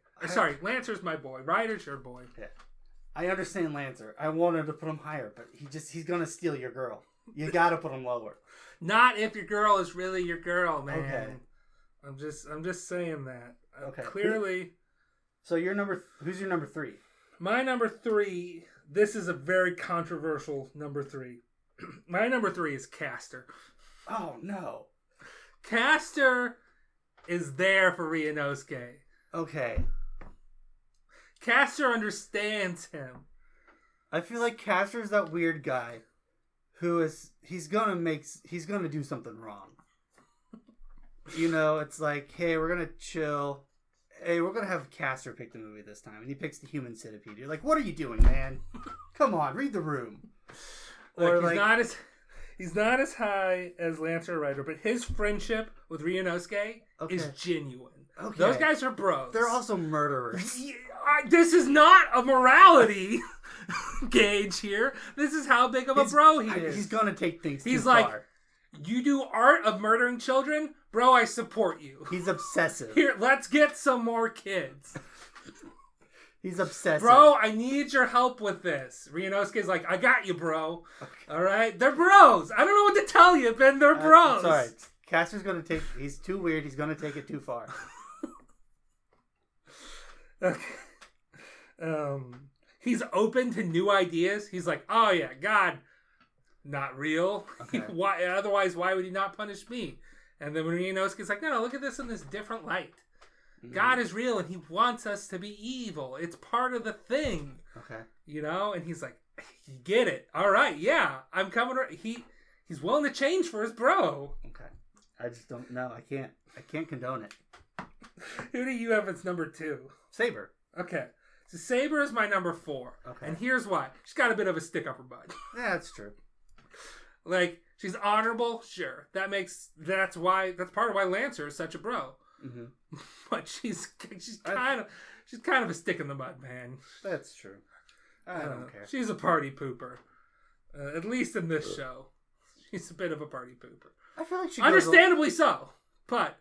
Lancer's my boy. Ryder's your boy. Yeah. I understand Lancer. I wanted to put him higher, but he's going to steal your girl. You got to put him lower. Not if your girl is really your girl, man. Okay. I'm just saying that. Okay. Clearly. So who's your number 3? My number 3, this is a very controversial number 3. My number 3 is Castor. Oh, no. Castor is there for Ryunosuke. Okay. Castor understands him. I feel like Castor's that weird guy he's gonna do something wrong. You know, it's like, hey, we're gonna chill. Hey, we're gonna have Castor pick the movie this time, and he picks the Human Centipede. You're like, what are you doing, man? Come on, read the room. Or he's not as high as Lancer or Ryder, but his friendship with Ryunosuke is genuine. Okay. Those guys are bros. They're also murderers. This is not a morality gauge here. This is how big of a bro he is. He's gonna take things too like, far. You do art of murdering children? Bro, I support you. He's obsessive. Here, let's get some more kids. He's obsessive. Bro, I need your help with this. Ryunosuke's like, I got you, bro. Okay. All right? They're bros. I don't know what to tell you, Ben. They're bros. Sorry. Castor's going to take... He's too weird. He's going to take it too far. Okay. He's open to new ideas. He's like, oh, yeah, God, not real. Okay. Otherwise, why would he not punish me? And then when Ryunosuke's like, no, look at this in this different light. God is real and he wants us to be evil. It's part of the thing. Okay. You know? And he's like, you get it. All right, yeah. I'm coming. He's willing to change for his bro. Okay. I just don't know. I can't condone it. Who do you have as number 2? Saber. Okay. So Saber is my number 4. Okay. And here's why. She's got a bit of a stick up her butt. Yeah, that's true. Like, she's honorable, sure. That's part of why Lancer is such a bro. Mm-hmm. But she's kind of a stick in the mud, man. That's true. I don't care. She's a party pooper. At least in this show. She's a bit of a party pooper. I feel like she understandably so. But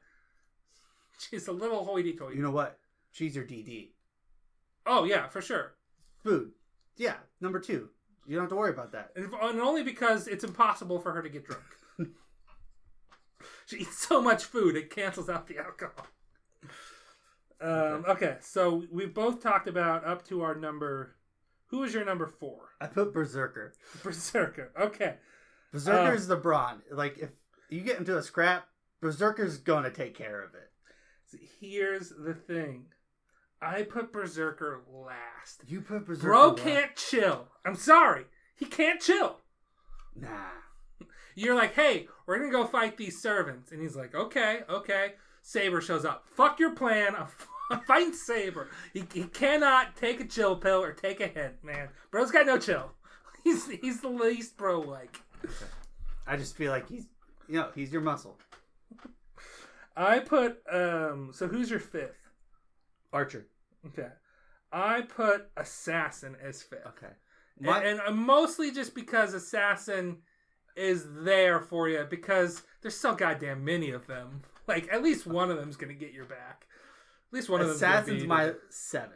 she's a little hoity-toity. You know what? She's your DD. Oh, yeah, for sure. Food. Yeah, number 2. You don't have to worry about that. And only because it's impossible for her to get drunk. She eats so much food, it cancels out the alcohol. Okay, so we've both talked about up to our number... Who is your number 4? I put Berserker. Berserker, okay. Berserker's the brawn. Like, if you get into a scrap, Berserker's gonna take care of it. Here's the thing. I put Berserker last. You put Berserker Bro last. can't chill. I'm sorry. He can't chill. Nah. You're like, hey, we're going to go fight these servants. And he's like, okay. Saber shows up. Fuck your plan. I'm fighting Saber. He cannot take a chill pill or take a hint, man. Bro's got no chill. He's the least bro-like. Okay. I just feel like he's your muscle. I put, so who's your 5th? Archer. Okay. I put Assassin as 5th. Okay. And mostly just because Assassin is there for you because there's so goddamn many of them. Like, at least one of them's going to get your back. At least one of them's Assassin's my 7th.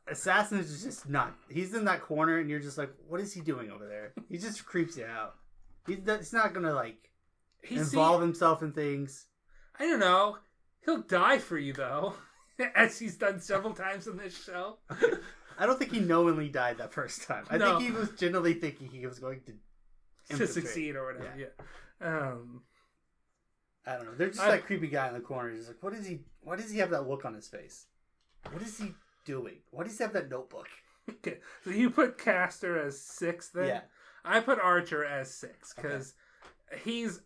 Assassin is just not... He's in that corner and you're just like, what is he doing over there? He just creeps you out. He's not going to, like, involve himself in things. I don't know. He'll die for you, though. As he's done several times in this show. I don't think he knowingly died that first time. I think he was generally thinking he was going to succeed or whatever. Yeah. I don't know. They're just that creepy guy in the corner. Just like, what is he? Why does he have that look on his face? What is he doing? Why does he have that notebook? Okay, so you put Castor as 6 then? Yeah. I put Archer as 6 because he's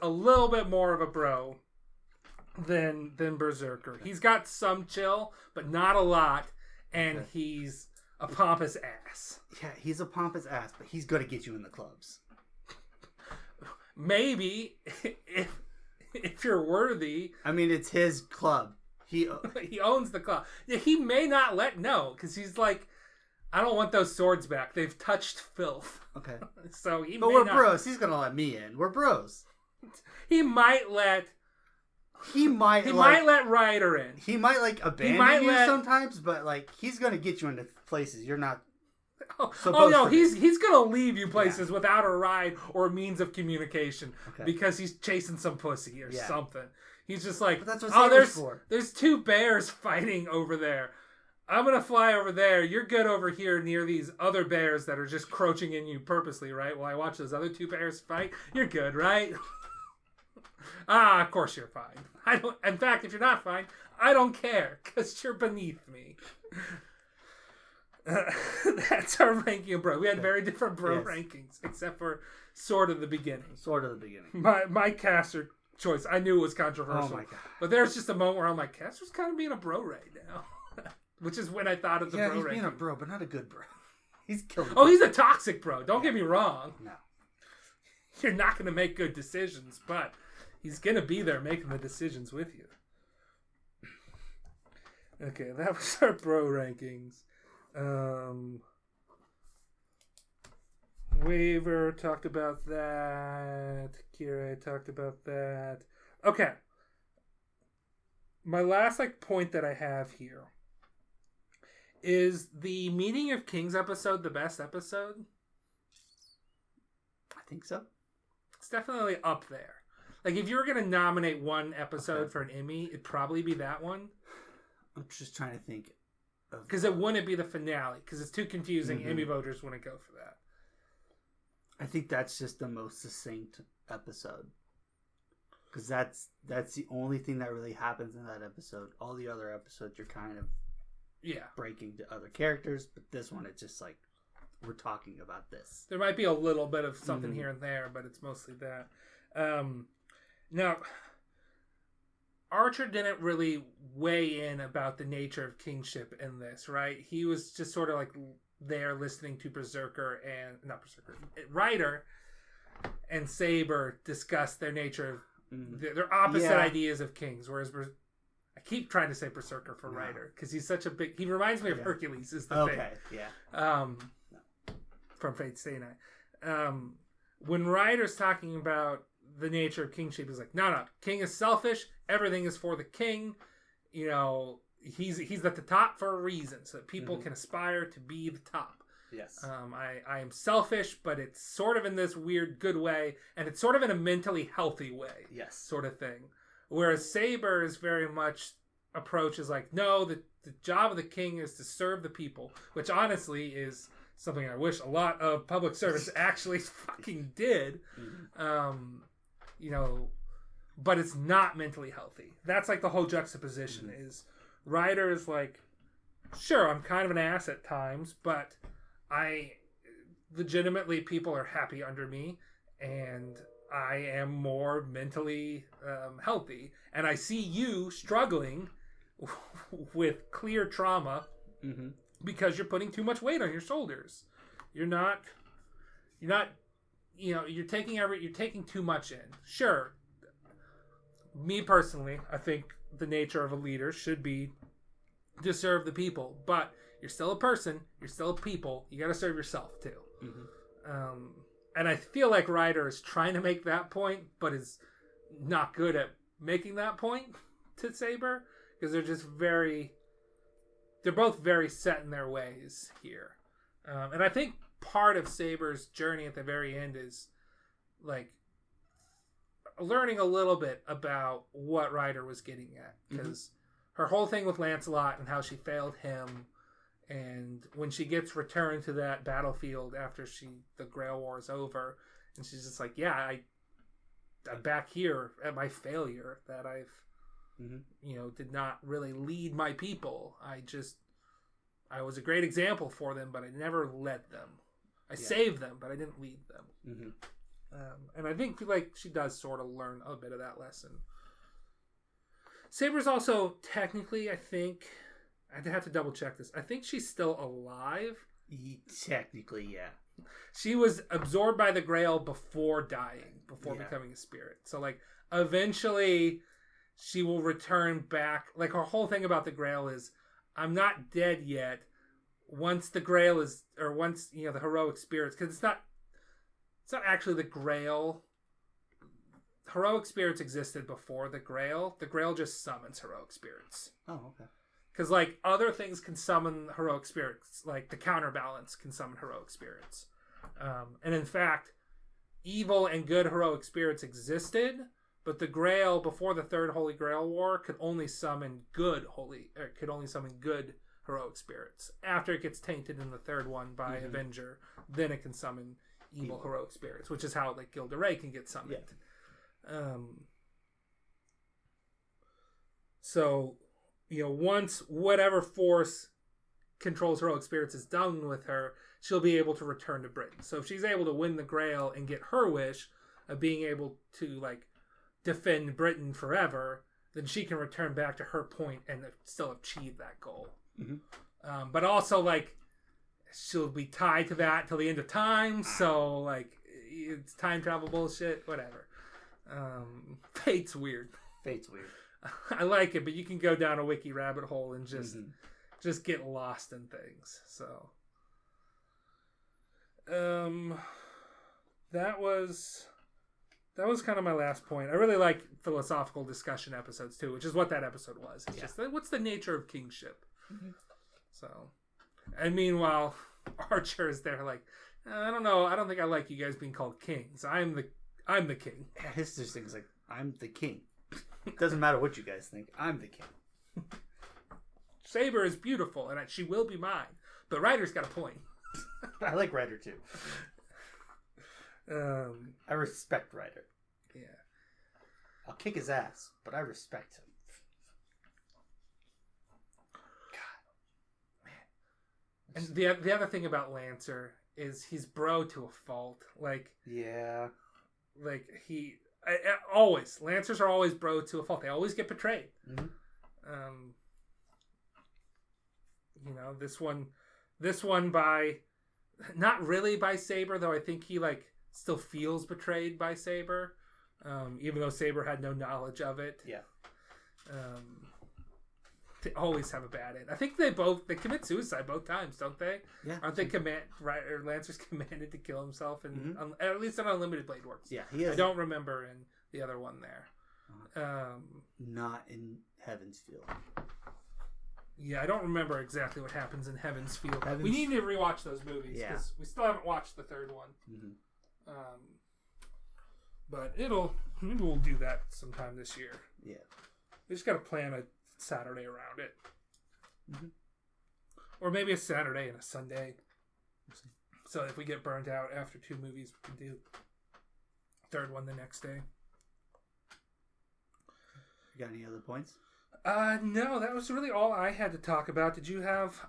a little bit more of a bro than Berserker. Okay. He's got some chill, but not a lot, and he's a pompous ass. Yeah, he's a pompous ass, but he's gonna get you in the clubs. Maybe if you're worthy. I mean, it's his club. He owns the club. He may not because he's like, I don't want those swords back. They've touched filth. Okay. So but we're bros. He's gonna let me in. We're bros. He might let let Ryder in. He might like abandon you sometimes, but like he's gonna get you into places you're not. He's gonna leave you places without a ride or a means of communication because he's chasing some pussy or something. He's just like, but that's what there's 2 bears fighting over there. I'm gonna fly over there. You're good over here near these other bears that are just crouching in you purposely, right? While I watch those other 2 bears fight, you're good, right? Of course you're fine. I don't. In fact, if you're not fine, I don't care because you're beneath me. That's our ranking of bro. We had very different bro rankings, except for sort of the beginning. My Castor choice, I knew it was controversial. Oh my god! But there's just a moment where I'm like, Castor's kind of being a bro right now. Which is when I thought of the bro ranking. Yeah, he's being a bro, but not a good bro. He's killing. He's a toxic bro. Don't get me wrong. No. You're not going to make good decisions, but he's going to be there making the decisions with you. Okay, that was our bro rankings. Waver talked about that. Kira talked about that. Okay. My last point that I have here. Is the Meeting of Kings episode the best episode? I think so. It's definitely up there. Like, if you were going to nominate one episode for an Emmy, it'd probably be that one. I'm just trying to think. Because it wouldn't be the finale. Because it's too confusing. Emmy voters wouldn't go for that. I think that's just the most succinct episode. Because that's the only thing that really happens in that episode. All the other episodes, you're kind of breaking to other characters, but this one it's just like we're talking about this. There might be a little bit of something here and there, but it's mostly that. Now, Archer didn't really weigh in about the nature of kingship in this, right? He was just sort of like there listening to Ryder and Saber discuss their nature of their opposite ideas of kings, whereas I keep trying to say Berserker for Ryder because he's such a big. He reminds me of Hercules. Is the thing? Okay, yeah. From Fate Stay Night. When Ryder's talking about the nature of kingship, he's like, no, king is selfish. Everything is for the king. You know, he's at the top for a reason, so that people can aspire to be the top. Yes. I am selfish, but it's sort of in this weird good way, and it's sort of in a mentally healthy way. Yes. Sort of thing. Whereas Saber is very much approach is like, no, the job of the king is to serve the people, which honestly is something I wish a lot of public service actually fucking did. You know, but it's not mentally healthy. That's like the whole juxtaposition is Ryder is like, sure, I'm kind of an ass at times, but I legitimately people are happy under me and I am more mentally healthy, and I see you struggling with clear trauma because you're putting too much weight on your shoulders. You're taking too much in. Sure, me personally, I think the nature of a leader should be to serve the people, but you're still a person. You're still a people. You got to serve yourself too. And I feel like Ryder is trying to make that point, but is not good at making that point to Saber because they're both very set in their ways here. And I think part of Saber's journey at the very end is like learning a little bit about what Ryder was getting at, because her whole thing with Lancelot and how she failed him, and when she gets returned to that battlefield after the Grail War is over, and she's just like, yeah, I'm back here at my failure that I've, did not really lead my people. I was a great example for them, but I never led them. I saved them, but I didn't lead them. And I think like she does sort of learn a bit of that lesson. Saber's also technically, I think, I'd have to double check this. I think she's still alive. Technically, yeah. She was absorbed by the Grail before dying, before becoming a spirit. So like eventually she will return back. Like her whole thing about the Grail is, I'm not dead yet. Once the Grail is, or once, the heroic spirits, because it's not actually the Grail. Heroic spirits existed before the Grail. The Grail just summons heroic spirits. Oh, okay. Because, like, other things can summon heroic spirits. Like, the counterbalance can summon heroic spirits. And in fact, evil and good heroic spirits existed, but the Grail, before the Third Holy Grail War, could only summon good heroic spirits. After it gets tainted in the third one by Avenger, then it can summon evil heroic spirits, which is how, like, Gilderay can get summoned. Yeah. So, once whatever force controls heroic spirits is done with her, she'll be able to return to Britain. So if she's able to win the Grail and get her wish of being able to, like, defend Britain forever, then she can return back to her point and still achieve that goal. But also, like, she'll be tied to that till the end of time, so, like, it's time travel bullshit, whatever. Fate's weird. I like it, but you can go down a wiki rabbit hole and just get lost in things. So, that was kind of my last point. I really like philosophical discussion episodes too, which is what that episode was. It's just what's the nature of kingship. So, and meanwhile, Archer is there like, I don't know. I don't think I like you guys being called kings. I'm the king. Yeah, his just thing's like, I'm the king. Doesn't matter what you guys think. I'm the king. Saber is beautiful, and she will be mine. But Ryder's got a point. I like Ryder too. I respect Ryder. Yeah. I'll kick his ass, but I respect him. God, man. And the other thing about Lancer is he's bro to a fault. Like, yeah. Like, always. Lancers are always bro to a fault. They always get betrayed. This one by, not really by Saber, though I think he, like, still feels betrayed by Saber, even though Saber had no knowledge of it. Yeah. They always have a bad end. I think they commit suicide both times, don't they? Yeah. Aren't they Lancer's commanded to kill himself, and at least in Unlimited Blade Works. Yeah, he is. I don't remember in the other one there. Not in Heaven's Field. Yeah, I don't remember exactly what happens in Heaven's Field. We need to rewatch those movies because we still haven't watched the third one. But maybe we'll do that sometime this year. Yeah, we just got to plan a Saturday around it, or maybe a Saturday and a Sunday. So if we get burnt out after two movies, we can do third one the next day. You got any other points? No, that was really all I had to talk about. Did you have...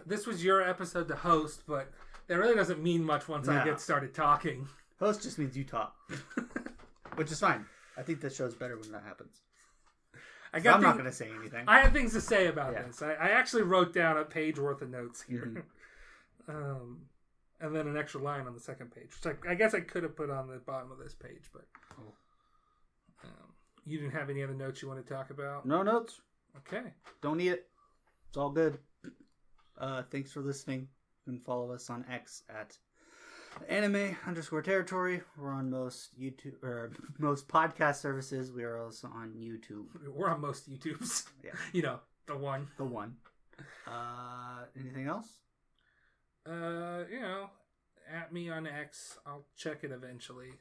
This was your episode to host, but that really doesn't mean much once I get started talking. Host just means you talk. Which is fine. I think that show's better when that happens. I'm not going to say anything. I have things to say about this. I actually wrote down a page worth of notes here. And then an extra line on the second page, which I guess I could have put on the bottom of this page, but... you didn't have any other notes you want to talk about? No notes. Okay. Don't need it. It's all good. Thanks for listening. You can follow us on X at anime_territory. We're on most YouTube or most podcast services. We are also on YouTube. We're on most YouTubes. Yeah. The one. The one. Anything else? At me on X. I'll check it eventually.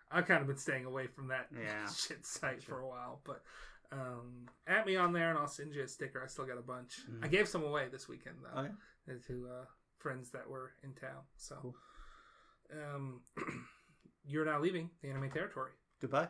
I've kind of been staying away from that shit site for a while, but at me on there and I'll send you a sticker. I still got a bunch. I gave some away this weekend though. Oh, yeah? and to friends that were in town. So, cool. You're now leaving the anime territory. Goodbye.